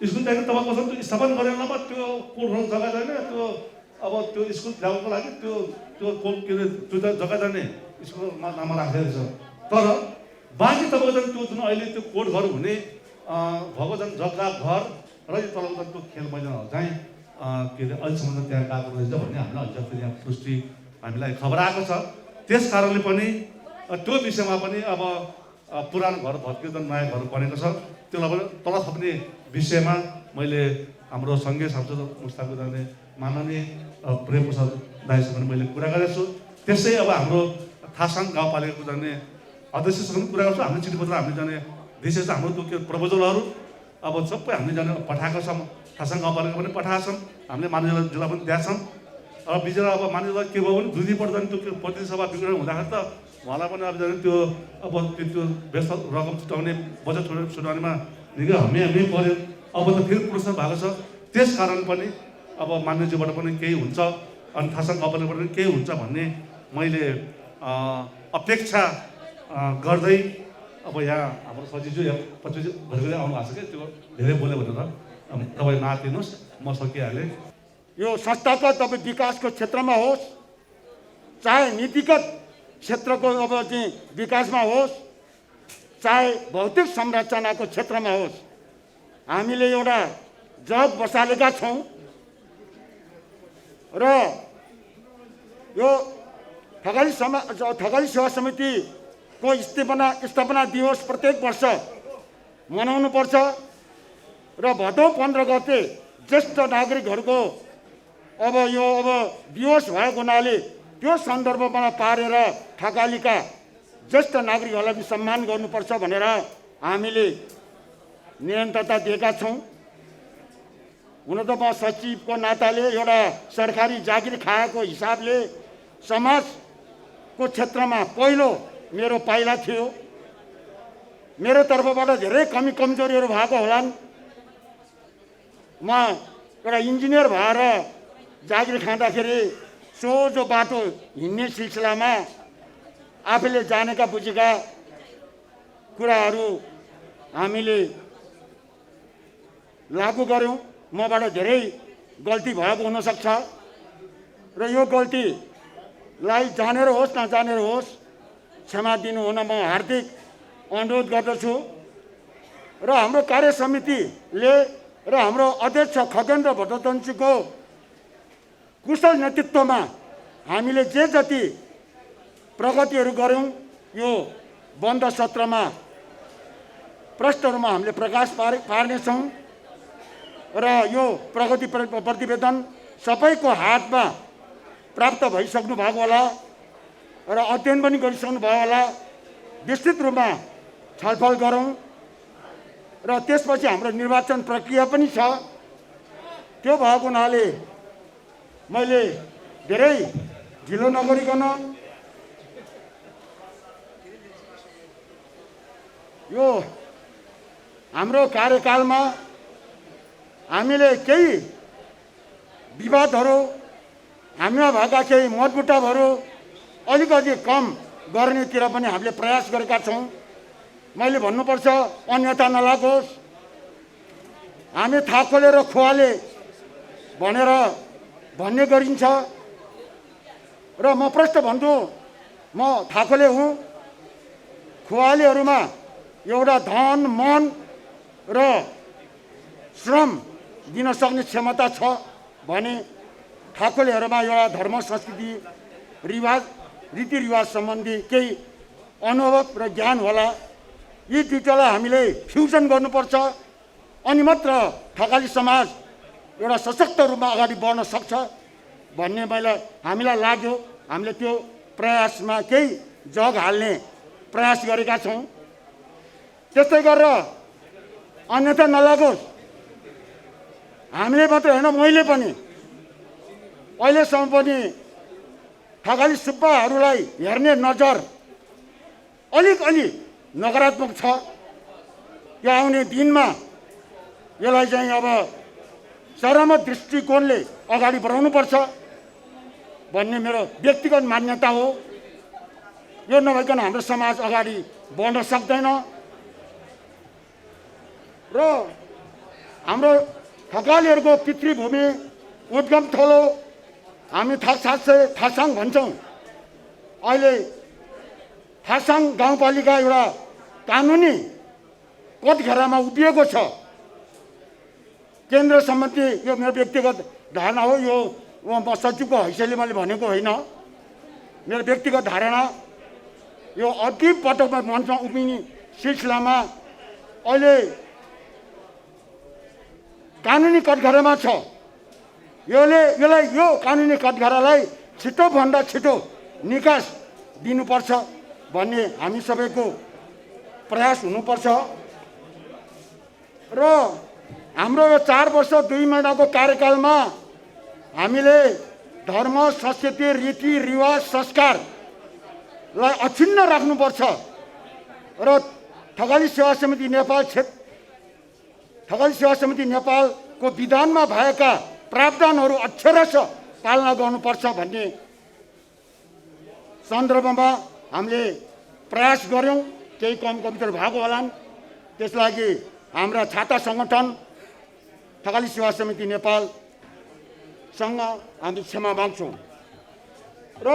तपाईँ कसरी त्यो स्थापना गरेन अब त्यो कोटघरको जग्गा जाने त्यो अब त्यो स्कुल ल्याउनको लागि त्यो कोट के अरे त्यो जग्गा जाने स्कुलको नाममा राखेको छ। तर बाँकी तपाईँको जाने त्यो जुन अहिले त्यो कोटघर हुने भएको झन् जग्गा घर र यो तलको त्यो खेल मैदानहरू चाहिँ के अरे अहिलेसम्म त्यहाँ गएको रहेछ भन्ने हामीलाई अहिले यहाँ पुष्टि हामीलाई खबर आएको छ। त्यस कारणले पनि त्यो विषयमा पनि अब पुरानो घर भत्कियो जुन नयाँ घर बनेको छ त्यसलाई पनि तल थप्ने विषयमा मैले हाम्रो सङ्घीय सांसद मुस्ताङको जाने माननीय प्रेम प्रसाद दाइसँग मैले कुरा गरेको छु। त्यसै अब हाम्रो थासाङ गाउँपालिकाको जाने अध्यक्षसँग पनि कुरा गर्छु। हामीले चिठीपत्र हामीले जाने विशेष हाम्रो त्यो के प्रपोजलहरू अब सबै हामीले जाने पठाएको छौँ। खरसाङ गाउँपालिका पनि पठाएको छौँ, हामीले माननीय जिल्ला पनि दिएका छौँ। अब बिचरा अब मानिसलाई के भयो भने 2 दिन पर्दैन त्यो प्रतिनिधि सभा विग्रह हुँदाखेरि त उहाँलाई पनि अब जाने त्यो अब त्यो व्यस्त रकम छुट्याउने बजेट छुट्याउनेमा निकै हामी पऱ्यो। अब त फेरि प्रश्न भएको छ, त्यस कारण पनि अब मान्यज्यूबाट पनि केही हुन्छ अनि खरसाङ गाउँपालिकाबाट पनि केही हुन्छ भन्ने मैले अपेक्षा गर्दै अब यहाँ हाम्रो सचिवज्यू यहाँ पछि घरघरै आउनु भएको छ क्या, त्यो धेरै बोल्यो भनेर तपाईँ नआत्तिनुहोस्, म सकिहालेँ। यो संस्थागत अब विकासको क्षेत्रमा होस्, चाहे नीतिगत क्षेत्रको अब चाहिँ विकासमा होस्, चाहे भौतिक संरचनाको क्षेत्रमा होस्, हामीले एउटा जग बसालेका छौँ र यो थकाली सेवा समितिको स्थापना दिवस प्रत्येक वर्ष मनाउनुपर्छ र भदौ 15 गते ज्येष्ठ नागरिकहरूको अब दिवस भएको हुनाले त्यो सन्दर्भमा पारेर थकालीका ज्येष्ठ नागरिकहरूलाई सम्मान गर्नुपर्छ भनेर हामीले निरन्तरता दिएका छौँ। हुन त म सचिवको नाताले एउटा सरकारी जागिर खाएको हिसाबले समाजको क्षेत्रमा पहिलो मेरो पाइला थियो। मेरो तर्फबाट धेरै कमी कमजोरीहरू भएको होलान्। म एउटा इन्जिनियर भएर जागिर खाँदाखेरि सोझो बाटो हिँड्ने सिलसिलामा आफूले जानेका बुझेका कुराहरू हामीले लागू गऱ्यौँ। मबाट धेरै गल्ती भएको हुनसक्छ र यो गल्तीलाई जानेर होस् नजानेर होस् क्षमा दिनु हुन म हार्दिक अनुरोध गर्दछु। र हाम्रो कार्य समितिले र हाम्रो अध्यक्ष खगेन्द्र भट्टाचार्यको कुशल नेतृत्वमा हामीले जे जति प्रगतिहरू गऱ्यौँ यो बन्द सत्रमा प्रश्नहरूमा हामीले प्रकाश पार्नेछौँ र यो प्रगति प्रतिवेदन सबैको हातमा प्राप्त भइसक्नु भएको होला र अध्ययन पनि गरिसक्नु भयो होला। विस्तृत रूपमा छलफल गरौँ र त्यसपछि हाम्रो निर्वाचन प्रक्रिया पनि छ। त्यो भएको हुनाले मैले धेरै ढिलो नगरिकन यो हाम्रो कार्यकालमा हामीले केही विवादहरू, हामीमा भएका केही मतमुटावहरू अलिकति कम गर्नेतिर पनि हामीले प्रयास गरेका छौँ। मैले भन्नुपर्छ अन्यथा नलागोस्। हामी थाकोले र खुवाले भनेर भन्ने गरिन्छ र म प्रष्ट भन्छु, म थाकोले हुँ। खुवालीहरूमा एउटा धन मन र श्रम दिन सक्ने क्षमता छ भने ठाकुरहरूमा एउटा धर्म संस्कृति रीतिरिवाज सम्बन्धी केही अनुभव र ज्ञान होला। यी दुईटालाई हामीले फ्युजन गर्नुपर्छ अनि मात्र थकाली समाज एउटा सशक्त रूपमा अगाडि बढ्न सक्छ भन्ने हामीलाई लाग्यो। हामीले त्यो प्रयासमा केही जग हाल्ने प्रयास गरेका छौँ। त्यस्तै गरेर अन्यथा नलागोस्, हामीले मात्र होइन मैले पनि अहिलेसम्म पनि थकाली सुब्बाहरूलाई हेर्ने नजर अलिक नकारात्मक छ। यो आउने दिनमा यसलाई चाहिँ अब सकारात्मक दृष्टिकोणले अगाडि बढाउनुपर्छ भन्ने मेरो व्यक्तिगत मान्यता हो। यो नभइकन हाम्रो समाज अगाडि बढ्न सक्दैन र हाम्रो थकालीहरूको पितृभूमि उद्गम थलो हामी थासाङ भन्छौँ। अहिले थासाङ गाउँपालिका एउटा कानुनी कठघरामा उभिएको छ। केन्द्र सम्बन्धी यो मेरो व्यक्तिगत धारणा हो। यो म सचिवको हैसियतले मैले भनेको होइन, मेरो व्यक्तिगत धारणा। यो अति पटकमा मञ्चमा उभिने सिलसिलामा अहिले कानुनी कठघरामा छ। यो कानुनी कठघरालाई छिटोभन्दा छिटो निकास दिनुपर्छ भन्ने हामी सबैको प्रयास हुनुपर्छ र हाम्रो यो 4 वर्ष 2 महिनाको कार्यकालमा हामीले धर्म, संस्कृति, रीतिरिवाज, संस्कारलाई अक्षुण्ण राख्नुपर्छ र थकाली सेवा समिति नेपालको विधानमा भएका प्रावधानहरू अक्षरशः पालना गर्नुपर्छ भन्ने सन्दर्भमा हामीले प्रयास गर्यौँ। केही कम कमजोर भएको होलान्, त्यसलागि हाम्रा छाता सङ्गठन थकाली सेवा समिति नेपालसँग हामी क्षमा माग्छौँ। र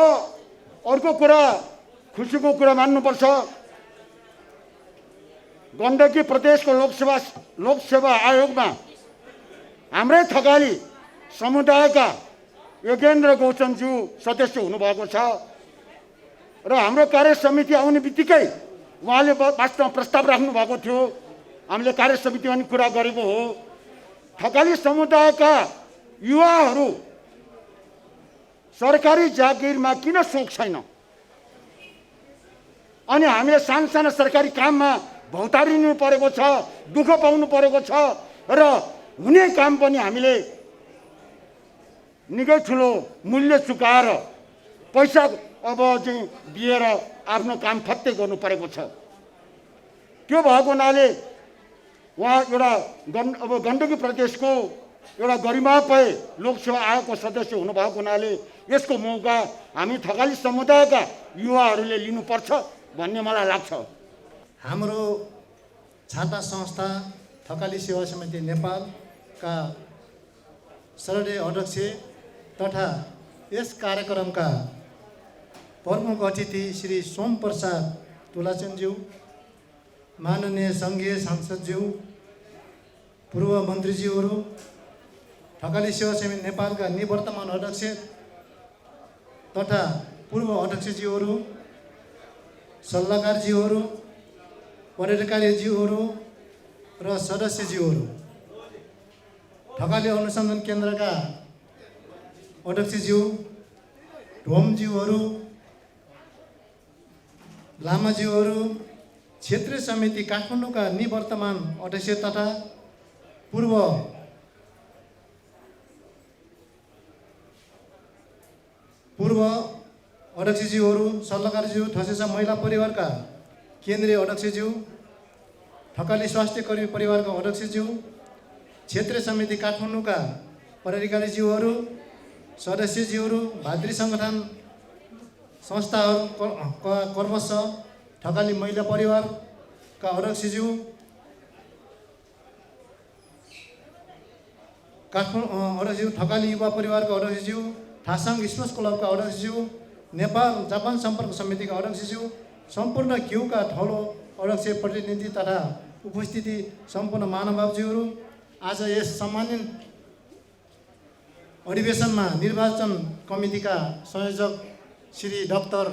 अर्को कुरा, खुसीको कुरा मान्नुपर्छ, गण्डकी प्रदेशको लोकसेवा आयोगमा हाम्रै थकाली समुदायका योगेन्द्र गौतमज्यू सदस्य हुनुभएको छ र हाम्रो कार्य समिति आउने बित्तिकै उहाँले वास्तवमा प्रस्ताव राख्नु भएको थियो। हामीले कार्य समितिमा पनि कुरा गरेको हो। थकाली समुदायका युवाहरू सरकारी जागिरमा किन सोख छैन अनि हामीले साना सरकारी काममा भौतारिनु परेको छ, दुःख पाउनु परेको छ र हुने काम पनि हामीले निकै ठुलो मूल्य चुकाएर पैसा अब चाहिँ दिएर आफ्नो काम फत्तै गर्नु परेको छ। त्यो भएको हुनाले उहाँ एउटा गण्डकी प्रदेशको एउटा गरिमामय लोकसेवा आयोगको सदस्य हुनुभएको हुनाले यसको मौका हामी थकाली समुदायका युवाहरूले लिनुपर्छ भन्ने मलाई लाग्छ। हाम्रो छाता संस्था थकाली सेवा समिति नेपालका श्रद्धेय अध्यक्ष तथा यस कार्यक्रमका प्रमुख अतिथि श्री सोम प्रसाद तुलाचनज्यू, माननीय सङ्घीय सांसदज्यू, पूर्व मन्त्रीज्यूहरू, थकाली सेवा समिति नेपालका निवर्तमान अध्यक्ष तथा पूर्व अध्यक्षज्यूहरू, सल्लाहकारज्यूहरू, पदाधिकारीज्यूहरू र सदस्यज्यूहरू, थकाली अनुसन्धान केन्द्रका अध्यक्षज्यू, ढोमज्यूहरू, लामाज्यूहरू, क्षेत्रीय समिति काठमाडौँका निवर्तमान अध्यक्ष तथा पूर्व अध्यक्षज्यूहरू, सल्लाहकारज्यू, ठसेसा महिला परिवारका केन्द्रीय अध्यक्षज्यू, थकाली स्वास्थ्य कर्मी परिवारका अध्यक्षज्यू, क्षेत्रीय समिति काठमाडौँका पदाधिकारीज्यूहरू, सदस्यज्यूहरू, भातृ सङ्गठन संस्थाहरूका कर्मश थकाली महिला परिवारका अध्यक्षज्यू, अध्यक्षज्यू, थकाली युवा परिवारका अध्यक्षज्यू, थासाङ स्पोर्ट्स क्लबका अध्यक्षज्यू, नेपाल जापान सम्पर्क समितिका अध्यक्षज्यू, सम्पूर्ण क्युका ठलो अध्यक्ष प्रतिनिधि तथा उपस्थिति सम्पूर्ण महानुभावज्यूहरू, आज यस सम्मानित अधिवेशनमा निर्वाचन कमिटीका संयोजक श्री डाक्टर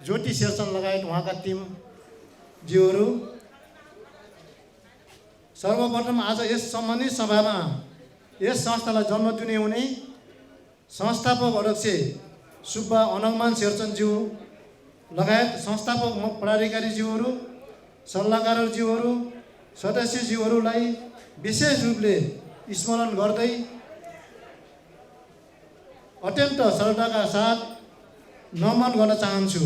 ज्योति शेरचन लगायत उहाँका टिमज्यूहरू, सर्वप्रथम आज यस सम्मानित सभामा यस संस्थालाई जन्म दिने हुने संस्थापक अध्यक्ष सुब्बा अनगमान शेरचनज्यू लगायत संस्थापक पदाधिकारीज्यूहरू, सल्लाहकारज्यूहरू, सदस्यज्यूहरूलाई विशेष रूपले स्मरण गर्दै अत्यन्त श्रद्धाका साथ नमन गर्न चाहन्छु।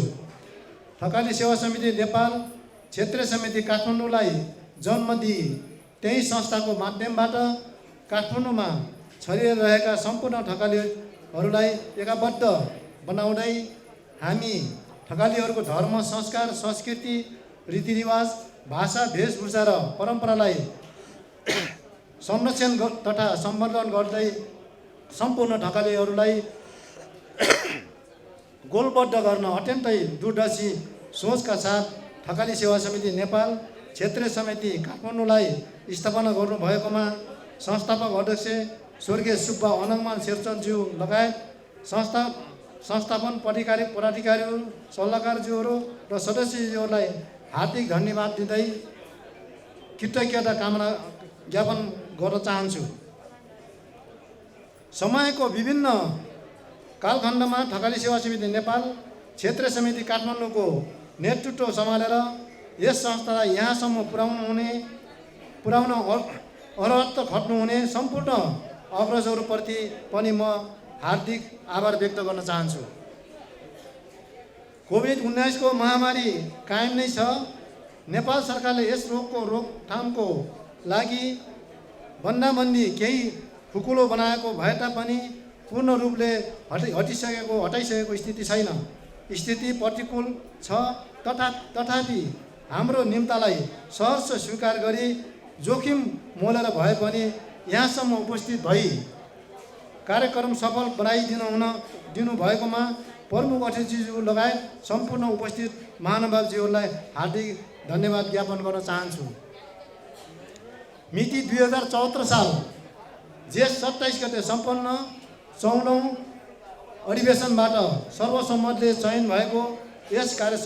थकाली सेवा समिति नेपाल क्षेत्रीय समिति काठमाडौँलाई जन्म दिई त्यही संस्थाको माध्यमबाट काठमाडौँमा छरिरहेका सम्पूर्ण थकालीहरूलाई एकाबद्ध बनाउँदै हामी थकालीहरूको धर्म, संस्कार, संस्कृति, रीतिरिवाज, भाषा, वेशभूषा र परम्परालाई संरक्षण तथा सम्वर्धन गर्दै सम्पूर्ण थकालीहरूलाई गोलबद्ध गर्न अत्यन्तै दूरदर्शी सोचका साथ थकाली सेवा समिति नेपाल क्षेत्रीय समिति काठमाडौँलाई स्थापना गर्नुभएकोमा संस्थापक अध्यक्ष स्वर्गीय सुब्बा अनगमान शेरचनज्यू लगायत संस्थापन पदाधिकारीहरू, सल्लाहकारज्यूहरू र सदस्यज्यूहरूलाई हार्दिक धन्यवाद दिँदै कृतज्ञता कामना ज्ञापन गर्न चाहन्छु। समयको विभिन्न कालखण्डमा थकाली सेवा समिति नेपाल क्षेत्रीय समिति काठमाडौँको नेतृत्व सम्हालेर यस संस्थालाई यहाँसम्म पुर्याउन अरहत्त खट्नुहुने सम्पूर्ण अग्रजहरूप्रति पनि म हार्दिक आभार व्यक्त गर्न चाहन्छु। कोभिड-19 को महामारी कायम नै छ। नेपाल सरकारले यस रोगको रोकथामको लागि बन्दाबन्दी केही खुकुलो बनाएको भए तापनि पूर्ण रूपले हटाइसकेको स्थिति छैन। स्थिति प्रतिकूल छ। तथापि हाम्रो निम्तालाई सहर्ष स्वीकार गरी जोखिम मोलेर भए पनि यहाँसम्म उपस्थित भई कार्यक्रम सफल बनाइदिनु भएकोमा प्रमुख अतिथिज्यू लगायत सम्पूर्ण उपस्थित महानुभावज्यूहरूलाई हार्दिक धन्यवाद ज्ञापन गर्न चाहन्छु। मिति 2074 साल जेठ 27 गते सम्पन्न 14औं अधिवेशनबाट सर्वसम्मतले चयन भएको यस कार्य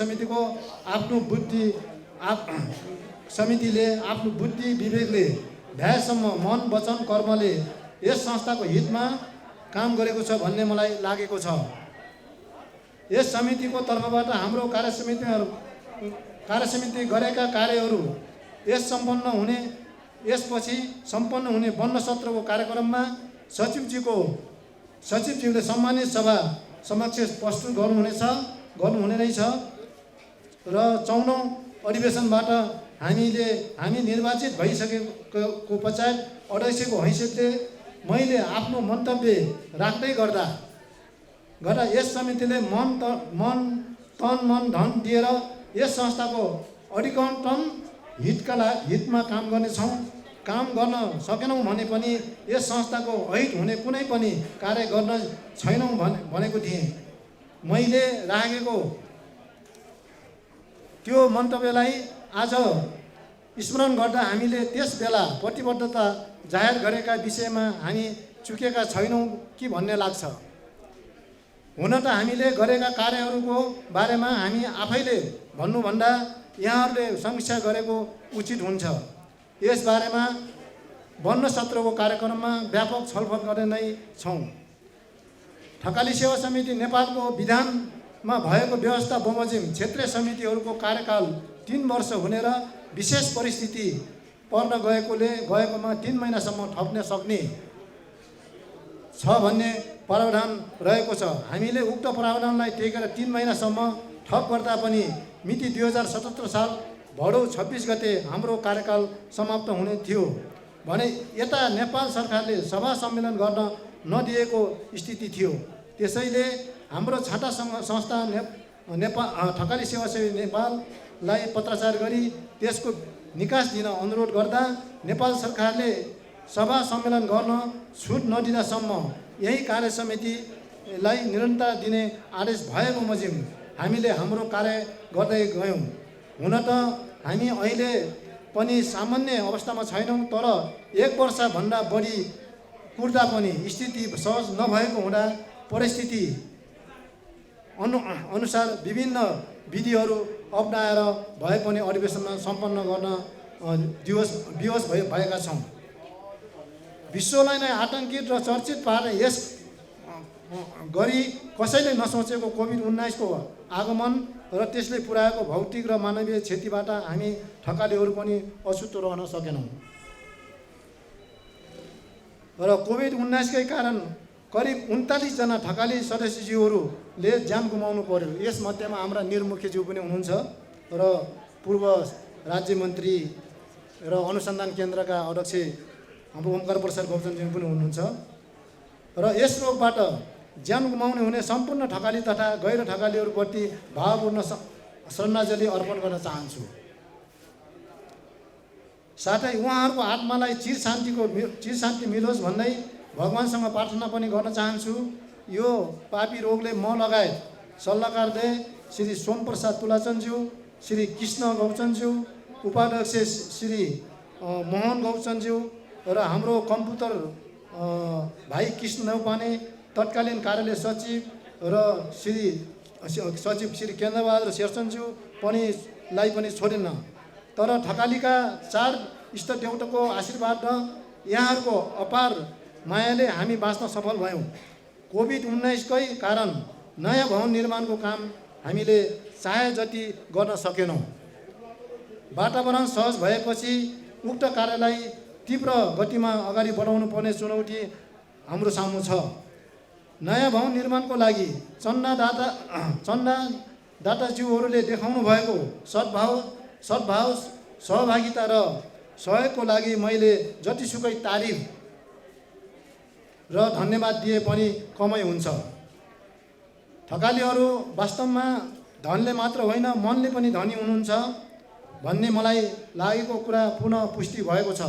समितिले आफ्नो बुद्धि विवेकले भ्याएसम्म मन वचन कर्मले यस संस्थाको हितमा काम गरेको छ भन्ने मलाई लागेको छ। यस समितिको तर्फबाट हाम्रो कार्यसमिति गरेका कार्यहरू यसपछि सम्पन्न हुने बन्न सत्रको कार्यक्रममा सचिवज्यूले सम्मानित सभा समक्ष प्रस्तुत गर्नुहुने नै छ र 14औं अधिवेशनबाट हामी निर्वाचित भइसकेको पश्चात अध्यक्षको हैसियतले मैले आफ्नो मन्तव्य राख्दै गर्दा यस समितिले मन तन मन धन दिएर यस संस्थाको अधिकतम हितमा काम गर्नेछौँ। काम गर्न सकेनौँ भने पनि यस संस्थाको अहित हुने कुनै पनि कार्य गर्न छैनौँ भनेको थिएँ। मैले राखेको त्यो मन्तव्यलाई आज स्मरण गर्दा हामीले त्यस बेला प्रतिबद्धता जाहेर गरेका विषयमा हामी चुकेका छैनौँ कि भन्ने लाग्छ। हुन त हामीले गरेका कार्यहरूको बारेमा हामी आफैले भन्नुभन्दा यहाँहरूले समीक्षा गरेको उचित हुन्छ। यस बारेमा बन्न सत्रको कार्यक्रममा व्यापक छलफल गर्ने नै छौँ। थकाली सेवा समिति नेपालको विधानमा भएको व्यवस्था बमोजिम क्षेत्रीय समितिहरूको कार्यकाल 3 वर्ष हुने र विशेष परिस्थिति पर्न गएकोमा 3 महिनासम्म थप्न सक्ने छ भन्ने प्रावधान रहेको छ। हामीले उक्त प्रावधानलाई टेकेर 3 महिनासम्म थप गर्दा पनि मिति 2077 साल भदौ 26 गते हाम्रो कार्यकाल समाप्त हुने थियो भने यता नेपाल सरकारले सभा सम्मेलन गर्न नदिएको स्थिति थियो। त्यसैले हाम्रो छाटा संस्था थकाली सेवा समिति नेपाललाई पत्राचार गरी त्यसको निकास दिन अनुरोध गर्दा नेपाल सरकारले सभा सम्मेलन गर्न छुट नदिँदासम्म यही कार्य समितिलाई निरन्तरता दिने आदेश भएको बमोजिम हामीले हाम्रो कार्य गर्दै गयौँ। हुन त हामी अहिले पनि सामान्य अवस्थामा छैनौँ, तर 1 वर्षभन्दा बढी कुर्दा पनि स्थिति सहज नभएको हुँदा परिस्थिति अनुसार विभिन्न विधिहरू अपनाएर भए पनि अधिवेशनमा सम्पन्न गर्न विवश भएका छौँ। विश्वलाई नै आतङ्कित र चर्चित पार्ने यस गरी कसैले नसोचेको कोभिड-19 को आगमन र त्यसले पुर्याएको भौतिक र मानवीय क्षतिबाट हामी थकालीहरू पनि अछुतो रहन सकेनौँ र कोभिड-19 कै कारण करिब 39 जना थकाली सदस्यज्यूहरूले ज्यान गुमाउनु पर्यो। यस मध्येमा हाम्रा निर्मुख्यज्यू पनि हुनुहुन्छ र पूर्व राज्य मन्त्री र अनुसन्धान केन्द्रका अध्यक्ष हाम्रो ओमकार प्रसाद गौतमज्यू पनि हुनुहुन्छ र यस रोगबाट ज्यान गुमाउने हुने सम्पूर्ण थकाली तथा गैर थकालीहरूप्रति भावपूर्ण श्रद्धाञ्जली अर्पण गर्न चाहन्छु। साथै उहाँहरूको आत्मालाई चिर शान्ति मिलोस् भन्दै भगवानसँग प्रार्थना पनि गर्न चाहन्छु। यो पापी रोगले म लगायत सल्लाहकारले श्री सोमप्रसाद तुलाचनज्यू, श्री कृष्ण गौचनज्यू, उपाध्यक्ष श्री मोहन गौचनज्यू र हाम्रो कम्प्युटर भाइ कृष्ण नेउपाने, तत्कालीन कार्यालय सचिव र सचिव श्री केन्द्रबहादुर शेरचनज्यू पनि छोडेन। तर थकालीका 4 इष्टदेवताको आशीर्वाद र यहाँहरूको अपार मायाले हामी बाँच्न सफल भयौँ। कोभिड-19 कै कारण नयाँ भवन निर्माणको काम हामीले चाहे जति गर्न सकेनौँ। वातावरण सहज भएपछि उक्त कार्यलाई तीव्र गतिमा अगाडि बढाउनु पर्ने चुनौती हाम्रो सामु छ। नयाँ भवन निर्माणको लागि चन्दादाताज्यूहरूले देखाउनु भएको सद्भाव सहभागिता र सहयोगको लागि मैले जतिसुकै तारिफ र धन्यवाद दिए पनि कमै हुन्छ। थकालीहरू वास्तवमा धनले मात्र होइन मनले पनि धनी हुनुहुन्छ भन्ने मलाई लागेको कुरा पुनः पुष्टि भएको छ।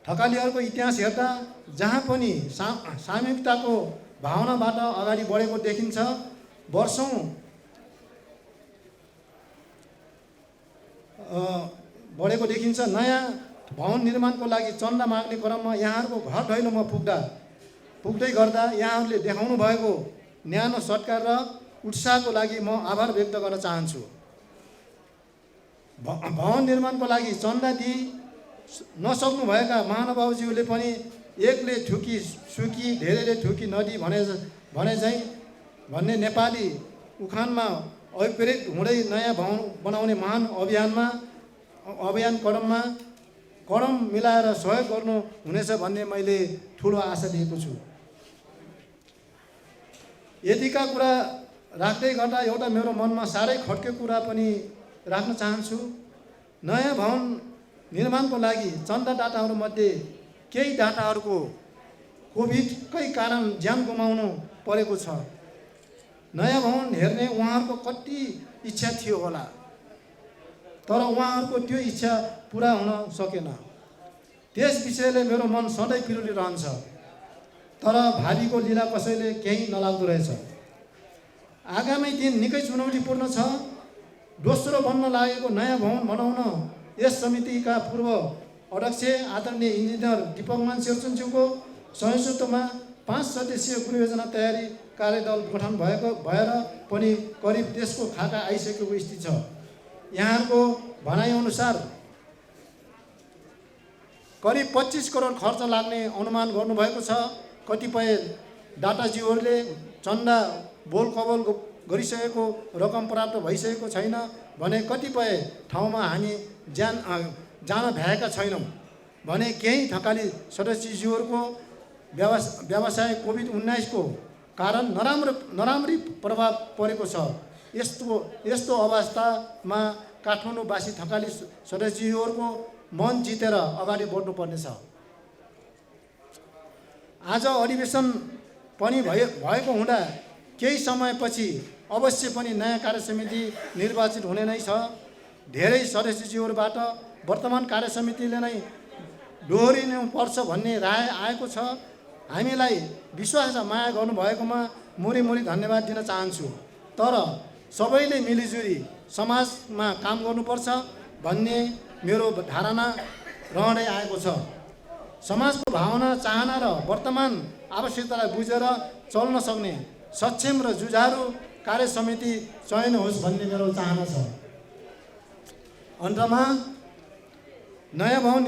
थकालीहरूको इतिहास हेर्दा जहाँ पनि सामूहिकताको भावनाबाट अगाडि बढेको देखिन्छ। वर्षौँ बढेको देखिन्छ। नयाँ भवन निर्माणको लागि चन्दा माग्ने क्रममा यहाँहरूको घर दैलोमा पुग्दै गर्दा यहाँहरूले देखाउनु भएको न्यानो सत्कार र उत्साहको लागि म आभार व्यक्त गर्न चाहन्छु। भवन निर्माणको लागि चन्दा दिई नसक्नुभएका महानुभावज्यूले पनि एकले ठुकी सुकी धेरैले ठुकी नदी भन्ने नेपाली उखानमा अभिप्रेत हुँदै नयाँ भवन बनाउने महान अभियान कदम मिलाएर सहयोग गर्नु हुनेछ भन्ने मैले ठुलो आशा लिएको छु। यतिका कुरा राख्दै गर्दा एउटा मेरो मनमा साह्रै खट्केको कुरा पनि राख्न चाहन्छु। नयाँ भवन निर्माणको लागि चन्दादाताहरूमध्ये केही दाताहरूको कोभिडकै कारण ज्यान गुमाउनु परेको छ। नयाँ भवन हेर्ने उहाँहरूको कति इच्छा थियो होला, तर उहाँहरूको त्यो इच्छा पुरा हुन सकेन। त्यस विषयले मेरो मन सधैँ पिरोलिरहन्छ, तर भावीको लीला कसैले केही नलाग्दो रहेछ। आगामी दिन निकै चुनौतीपूर्ण छ। दोस्रो बन्न लागेको नयाँ भवन बनाउन यस समितिका पूर्व अध्यक्ष आदरणीय इन्जिनियर दीपकमान शेरचनज्यूको संयुक्तमा 5 सदस्यीय गृहयोजना तयारी कार्यदल गठन भएर पनि करिब त्यसको खाका आइसकेको स्थिति छ। यहाँहरूको भनाइअनुसार करिब 25 करोड खर्च लाग्ने अनुमान गर्नुभएको छ। कतिपय दाताज्यूहरूले चन्दा बोल कबोल गरिसकेको रकम प्राप्त भइसकेको छैन भने कतिपय ठाउँमा हामी जान भ्याएका छैनौँ भने केही थकाली सदस्यज्यूहरूको व्यवसाय कोभिड-19 को कारण नराम्री प्रभाव परेको छ। यस्तो अवस्थामा काठमाडौँवासी थकाली सदस्यज्यूहरूको मन जितेर अगाडि बढ्नुपर्नेछ। आज अधिवेशन पनि भएको हुँदा केही समयपछि अवश्य पनि नयाँ कार्यसमिति निर्वाचित हुने नै छ। धेरै सदस्यज्यूहरूबाट वर्तमान कार्यसमितिले नै दोहोरिनुपर्छ भन्ने राय आएको छ। हामीलाई विश्वास र माया गर्नुभएकोमा मुरी धन्यवाद दिन चाहन्छु। तर सबैले मिलिजुली समाजमा काम गर्नुपर्छ भन्ने मेरो धारणा रहँदै आएको छ। समाजको भावना, चाहना र वर्तमान आवश्यकतालाई बुझेर चल्न सक्ने सक्षम र जुझारु कार्यसमिति चयन होस् भन्ने मेरो चाहना छ। अन्तमा नयाँ भवन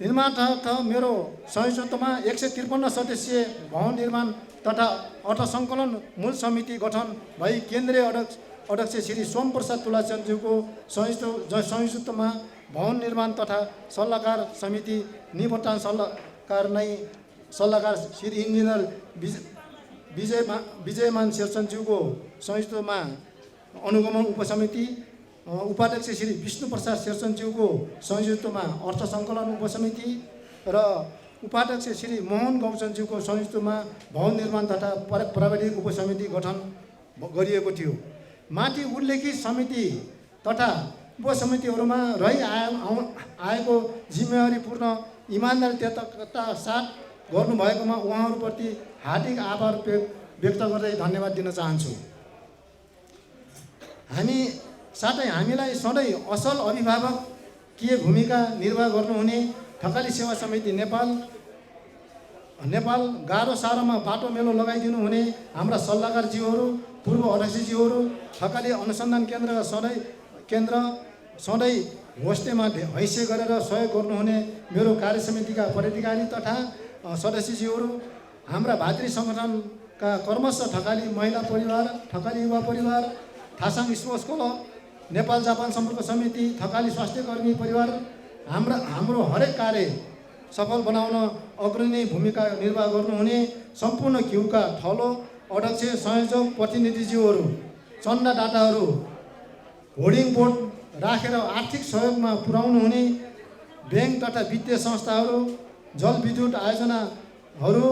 निर्माणार्थ मेरो संयुक्तमा 153 सदस्यीय भवन निर्माण तथा अर्थ सङ्कलन मूल समिति गठन भई केन्द्रीय अध्यक्ष श्री सोमप्रसाद तुलाचन्दज्यूको संयुक्तमा भवन निर्माण तथा सल्लाहकार समिति निवर्तन सल्लाहकार श्री इन्जिनियर विजयमान शेरचनज्यूको संयुक्तमा अनुगमन उपसमिति, उपाध्यक्ष श्री विष्णुप्रसाद शेरचनज्यूको संयुक्तमा अर्थ सङ्कलन उपसमिति र उपाध्यक्ष श्री मोहन गौचनज्यूको संयुक्तमा भवन निर्माण तथा प्राविधिक उपसमिति गठन गरिएको थियो। माथि उल्लेखित समिति तथा उपसमितिहरूमा रही आएको जिम्मेवारीपूर्ण इमान्दारिता साथ गर्नुभएकोमा उहाँहरूप्रति हार्दिक आभार व्यक्त गर्दै धन्यवाद दिन चाहन्छु। हामीलाई सधैँ असल अभिभावकीय भूमिका निर्वाह गर्नुहुने थकाली सेवा समिति नेपाल गाह्रो साह्रोमा बाटो मेलो लगाइदिनु हुने हाम्रा सल्लाहकारज्यूहरू, पूर्व अध्यक्षज्यूहरू, थकाली अनुसन्धान केन्द्र सधैँ होस्टेमा हैसियत गरेर सहयोग गर्नुहुने मेरो कार्यसमितिका पदाधिकारी तथा सदस्यज्यूहरू, हाम्रा भातृ सङ्गठन का क्रमशः ठकाली महिला परिवार, ठकाली युवा परिवार, थासाङ स्पोर्ट्स क्लब, नेपाल जापान सम्पर्क समिति, ठकाली स्वास्थ्यकर्मी परिवार हाम्रो हरेक कार्य सफल बनाउन अग्रणी भूमिका निर्वाह गर्नुहुने सम्पूर्ण घिउका थलो, अध्यक्ष, संयोजक, प्रतिनिधिज्यूहरू, चन्दादाताहरू, होर्डिङ बोर्ड राखेर आर्थिक सहयोगमा पुर्याउनु हुने ब्याङ्क तथा वित्तीय संस्थाहरू, जलविद्युत आयोजनाहरू,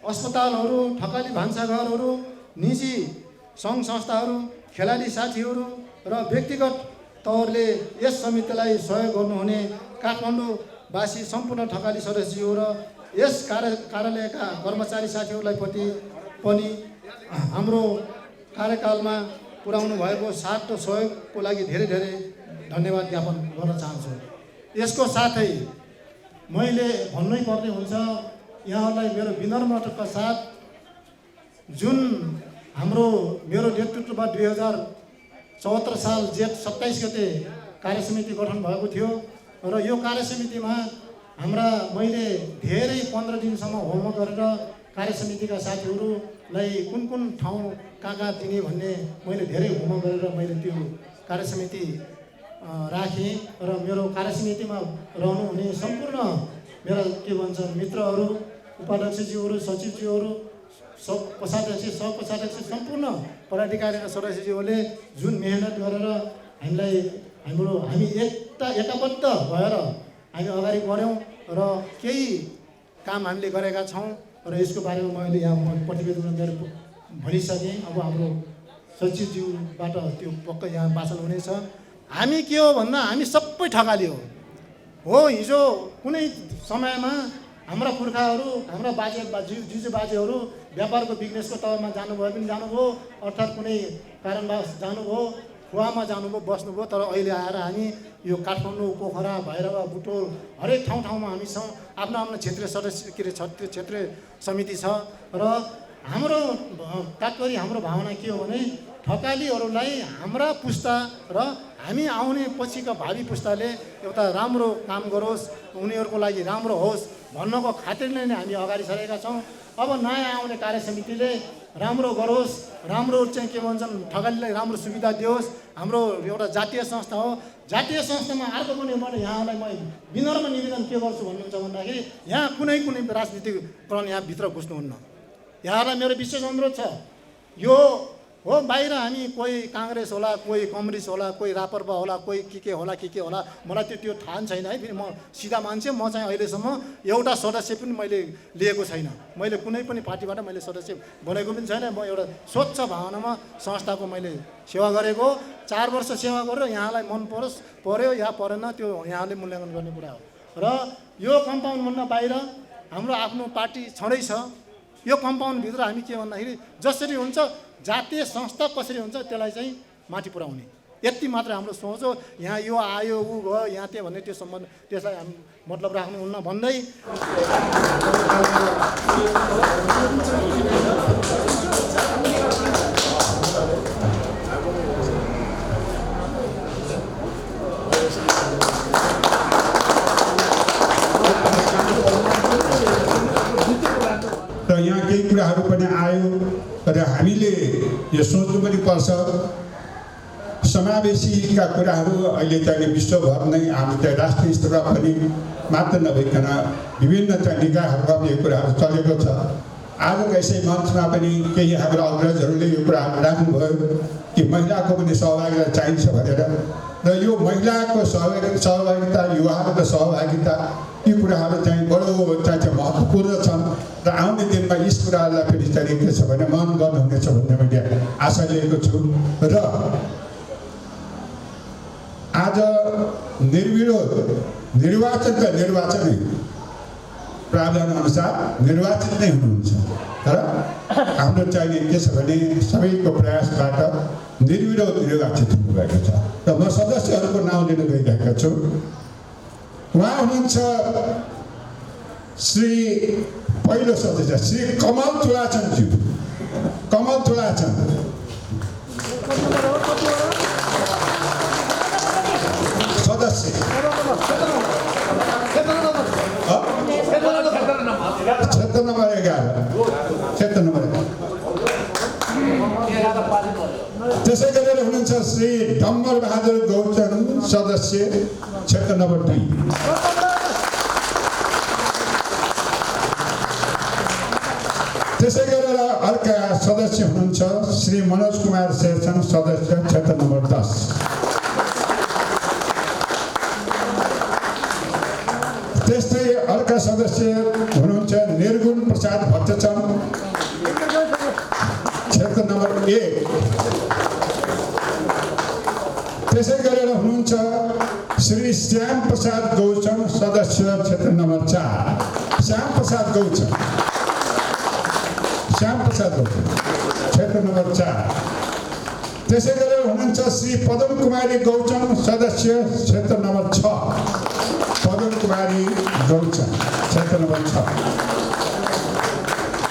अस्पतालहरू, ठकाली भान्साघरहरू, निजी सङ्घ संस्थाहरू, खेलाडी साथीहरू र व्यक्तिगत तौरले यस समितिलाई सहयोग गर्नुहुने काठमाडौँवासी सम्पूर्ण ठकाली सदस्यहरू र यस कार्यालयका कर्मचारी साथीहरूलाई पनि हाम्रो कार्यकालमा पुर्याउनु भएको साथ र सहयोगको लागि धेरै धेरै धन्यवाद ज्ञापन गर्न चाहन्छु। यसको साथै मैले भन्नै पर्ने हुन्छ यहाँहरूलाई मेरो विनम्रताका साथ जुन मेरो नेतृत्वमा 2074 साल जेठ 27 गते कार्यसमिति गठन भएको थियो र यो कार्यसमितिमा मैले धेरै 15 दिनसम्म होमवर्क गरेर कार्यसमितिका साथीहरूलाई कुन ठाउँ कहाँ दिने भन्ने मैले धेरै होमवर्क गरेर मैले त्यो कार्यसमिति राखेँ र मेरो कार्यसमितिमा रहनुहुने सम्पूर्ण मेरा के भन्छ मित्रहरू, उपाध्यक्षज्यूहरू, सचिवज्यूहरू, कोषाध्यक्ष, सहकोषाध्यक्ष, सम्पूर्ण पदाधिकारी र सदस्यज्यूहरूले जुन मेहनत गरेर हामी एकताबद्ध भएर हामी अगाडि बढ्यौँ र केही काम हामीले गरेका छौँ र यसको बारेमा मैले यहाँ प्रतिवेदन गरेर भनिसकेँ। अब हाम्रो सचिवज्यूबाट त्यो पक्कै यहाँ वाचन हुनेछ। हामी के हो भन्दा हामी सबै ठकाली हो। हिजो कुनै समयमा हाम्रा पुर्खाहरू, हाम्रा बाजेहरू व्यापारको बिजनेसको तहमा जानुभयो पनि जानुभयो, अर्थात् कुनै कारणवश जानुभयो, खुवामा जानुभयो, बस्नुभयो। तर अहिले आएर हामी यो काठमाडौँ, पोखरा, भैरवा, बुटोल हरेक ठाउँमा हामी छौँ। आफ्नो क्षेत्रीय सदस्य क्षेत्रीय समिति छ र हाम्रो तात्पर्य, हाम्रो भावना के हो भने ठकालीहरूलाई हाम्रा पुस्ता र हामी आउने पछिका भावी पुस्ताले एउटा राम्रो काम गरोस्, उनीहरूको लागि राम्रो होस् भन्नको खातिरले नै हामी अगाडि सरेका छौँ। अब नयाँ आउने कार्यसमितिले राम्रो गरोस्, राम्रो चाहिँ के भन्छन् ठकालीलाई राम्रो सुविधा दियोस्। हाम्रो एउटा जातीय संस्था हो, जातीय संस्थामा अर्को पनि यहाँलाई म विनम्र निवेदन के गर्छु भन्नुहुन्छ भन्दाखेरि यहाँ कुनै राजनीतिक प्रण यहाँभित्र घुस्नुहुन्न। यहाँलाई मेरो विशेष अनुरोध छ। यो हो बाहिर हामी कोही काङ्ग्रेस होला, कोही कम्युनिस्ट होला, कोही रापरपा होला, कोही के होला मलाई त्यो थाहा छैन है। फेरि म सिधा मान्छे, म चाहिँ अहिलेसम्म एउटा सदस्य पनि मैले लिएको छैन। मैले कुनै पनि पार्टीबाट मैले सदस्य बनेको पनि छैन। म एउटा स्वच्छ भावनामा संस्थाको मैले सेवा गरेको, 4 वर्ष सेवा गरेर यहाँलाई मन पर्यो या परेन त्यो यहाँले मूल्याङ्कन गर्ने कुरा हो। र यो कम्पाउन्डभन्दा बाहिर हाम्रो आफ्नो पार्टी छँदै छ। यो कम्पाउन्डभित्र हामी के भन्दाखेरि जसरी हुन्छ जातीय संस्था कसरी हुन्छ त्यसलाई चाहिँ माथि पुर्याउने, यति मात्र हाम्रो सोच हो। यहाँ यो आयो ऊ भयो यहाँ त्यो भन्ने त्यो सम्बन्ध त्यसलाई हामी मतलब राख्नुहुन्न भन्दै र यहाँ केही कुराहरू पनि आयो र हामीले यो सोच्नु पनि पर्छ। समावेशीका कुराहरू अहिले चाहिँ विश्वभर नै हाम्रो चाहिँ राष्ट्रिय स्तरमा पनि मात्र नभइकन विभिन्न चाहिँ निकायहरूमा यो कुराहरू चलेको छ। आजको यसै मञ्चमा पनि केही हाम्रो अग्रजहरूले यो कुराहरू राख्नुभयो कि महिलाको पनि सहभागिता चाहिन्छ भनेर र यो महिलाको सहभागिता, युवाहरूको सहभागिता यी कुराहरू चाहिँ बडो चाहिँ महत्त्वपूर्ण छन् र आउने दिनमा यस कुराहरूलाई फेरि चाहिँ के छ भने मन गर्नुहुनेछ भन्ने मैले आशा लिएको छु। र आज निर्विरोध निर्वाचनै प्रावधान अनुसार निर्वाचित नै हुनुहुन्छ। तर हाम्रो चाहिँ के छ भने सबैको प्रयासबाट निर्विरोध निर्वाचित हुनुभएको छ र म सदस्यहरूको नाउँ लिन गइरहेको छु। उहाँ हुनुहुन्छ श्री पहिलो सदस्य श्री कमल तुलाचनज्यू। कमल तुलाचन सदस्य क्षेत्र नम्बर 11 क्षेत्र नम्बर 11 त्यसै गरेर हुनुहुन्छ श्री डम्बर बहादुर गौचन सदस्य क्षेत्र नम्बर 2 त्यसै गरेर अर्का सदस्य हुनुहुन्छ श्री मनोज कुमार शेरचन सदस्य क्षेत्र नम्बर 10 त्यस्तै अर्का सदस्य हुनुहुन्छ निर्गुण प्रसाद भट्टचन्द क्षेत्र नम्बर 1 त्यसै गरेर हुनुहुन्छ श्री श्याम प्रसाद गौचन सदस्य क्षेत्र नम्बर 4 श्याम प्रसाद गौचन क्षेत्र नम्बर 4 त्यसै गरेर हुनुहुन्छ श्री पदम कुमारी गौचन सदस्य क्षेत्र नम्बर 6 पदम कुमारी गौचन क्षेत्र नम्बर 6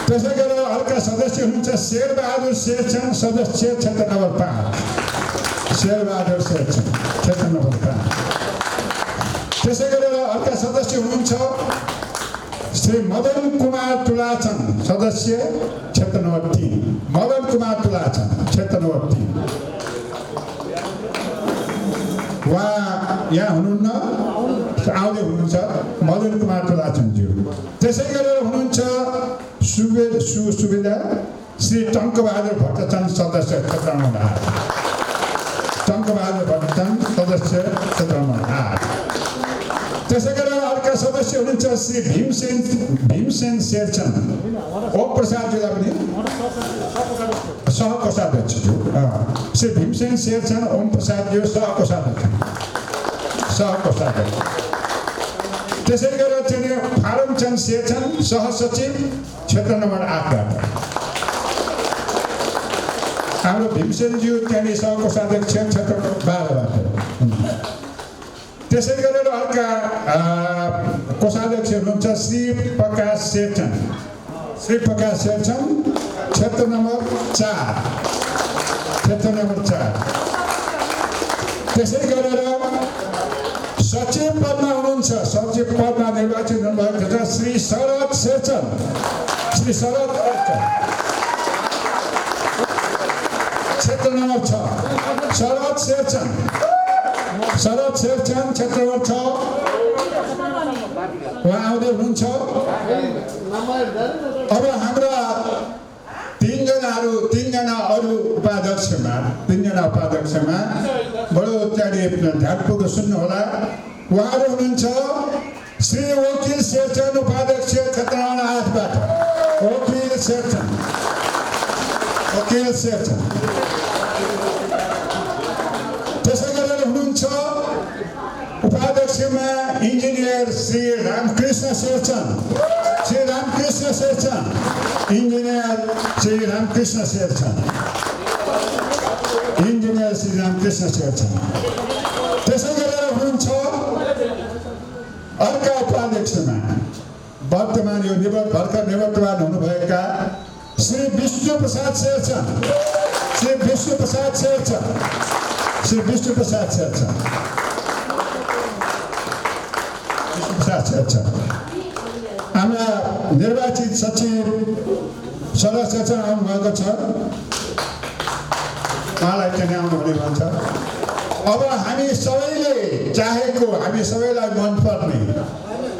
त्यसै गरेर अर्का सदस्य हुनुहुन्छ शेरबहादुर शेरचन सदस्य क्षेत्र नम्बर 5 शेरबहादुर शेरचन क्षेत्र नम्बर 5 त्यसै गरेर अर्का सदस्य हुनुहुन्छ श्री मदन कुमार तुलाचन सदस्य क्षेत्र नम्बर 3 मदन कुमार तुलाचन क्षेत्र नम्बर 3 उहाँ यहाँ हुनुहुन्न आउँदै हुनुहुन्छ मदन कुमार तुलाचनज्यू त्यसै गरेर हुनुहुन्छ सुविधा श्री टङ्कबहादुर भट्टचन्द सदस्य क्षेत्र नम्बर 8 टङ्कबहादुर भट्टचन्द सदस्य क्षेत्र नम्बर 8 त्यसै गरेर अर्का सदस्य हुनुहुन्छ श्री भीमसेन शेरचन ओम प्रसादज्यूलाई पनि सहकोषाध्यक्षज्यू श्री भीमसेन शेरचन ओम प्रसादज्यू सहकोषाध्यक्ष त्यसै गरेर चाहिँ फारमचन्द शेरचन सहसचिव क्षेत्र नम्बर 8 बाट हाम्रो भीमसेनज्यू त्यहाँनिर सहकोषाध्यक्ष क्षेत्र 12 बाट त्यसै गरेर अर्का कोषाध्यक्ष हुनुहुन्छ श्री प्रकाश शेरचन क्षेत्र नम्बर 4 त्यसै गरेर सचिव पदमा हुनुहुन्छ सचिव पदमा निर्वाचित हुनुभएको छ श्री शरद शेरचन क्षेत्र नम्बर 6 शरद शेरचन क्षेत्र नम्बर 6 उहाँ आउँदै हुनुहुन्छ अब हाम्रा तीनजना अरू उपाध्यक्षमा बडो त्यहाँनिर ध्यानपूर्वक सुन्नु होला उहाँहरू हुनुहुन्छ श्री वकिल शेरचन उपाध्यक्ष क्षेत्र नम्बर 8 बाट वकिल शेरचन त्यसै गरेर हुनुहुन्छ उपाध्यक्षमा इन्जिनियर श्री रामकृष्ण शेरचन त्यसै गरेर हुनुहुन्छ अर्का उपाध्यक्षमा वर्तमान यो भर्खर निवर्तमान हुनुभएका श्री विष्णु प्रसाद शेरचन हाम्रा निर्वाचित सचिव शरद शेरचन आउनुभएको छ उहाँलाई त्यहाँ आउनुहुने भन्छ अब हामी सबैले चाहेको हामी सबैलाई मनपर्ने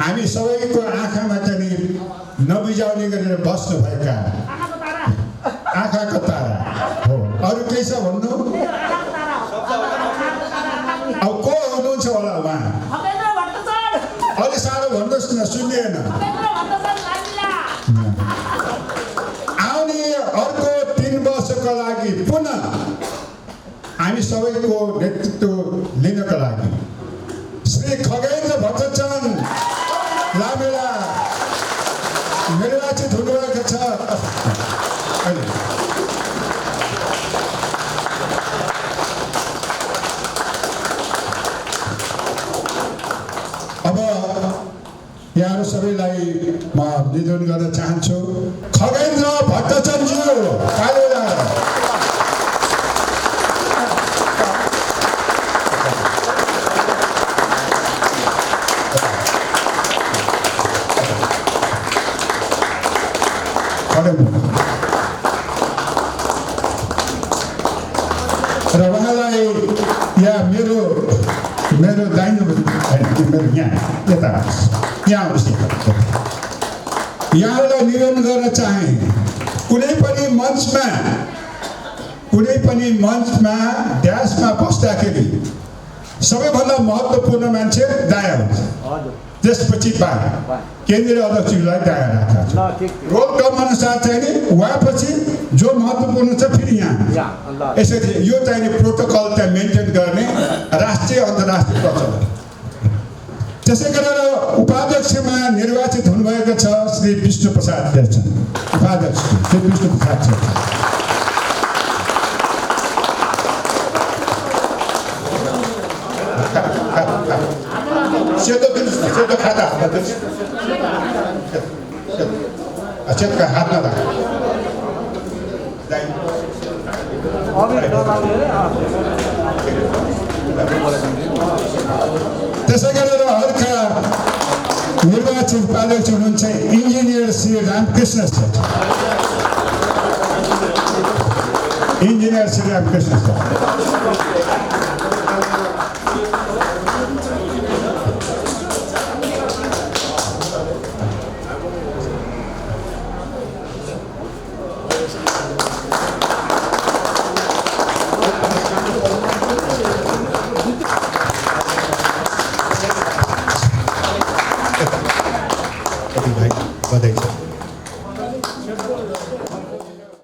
हामी सबैको आँखामा चाहिँ नबिजाउने गरेर बस्नुभएका आँखाको तारा हो अरू केही छ भन्नु अब को हुनुहुन्छ होला उहाँ अलि साह्रो भन्नुहोस् न सुनिएन आउने अर्को 3 वर्षको लागि पुनः हामी सबैको नेतृत्व लिनका लागि श्री खगेन्द्र भट्टचन्द लामेला निर्वाचित हुनुभएको छ अब यहाँहरू सबैलाई म निवेदन गर्न चाहन्छु खगेन्द्र भट्टचन्द्रज्यू खडेल र उहाँलाई यहाँ मेरो दाहिनो मेरो यहाँ आउनुहोस् यहाँलाई निवेदन गर्न चाहे कुनै पनि मञ्चमा ड्यासमा बस्दाखेरि सबैभन्दा महत्त्वपूर्ण मान्छे दाया हुन्छ त्यसपछि केन्द्रीय अध्यक्षलाई दाया राख्छ रोल कम अनुसार चाहिँ नि उहाँपछि जो महत्त्वपूर्ण छ फेरि यहाँ यसरी यो चाहिँ प्रोटोकल त्यहाँ मेन्टेन गर्ने राष्ट्रिय अन्तर्राष्ट्रिय प्रचलन त्यसै गरेर उपाध्यक्षमा निर्वाचित हुनुभएको छ श्री विष्णु प्रसाद शेरचन उपाध्यक्ष श्री विष्णु प्रसाद शेरचन सेतो खाता सेतो हात नदा त्यसै गरेर अर्का निर्वाचित उपाध्यक्ष हुनुहुन्छ इन्जिनियर श्री रामकृष्ण शेरचन इन्जिनियर श्री रामकृष्ण शेरचन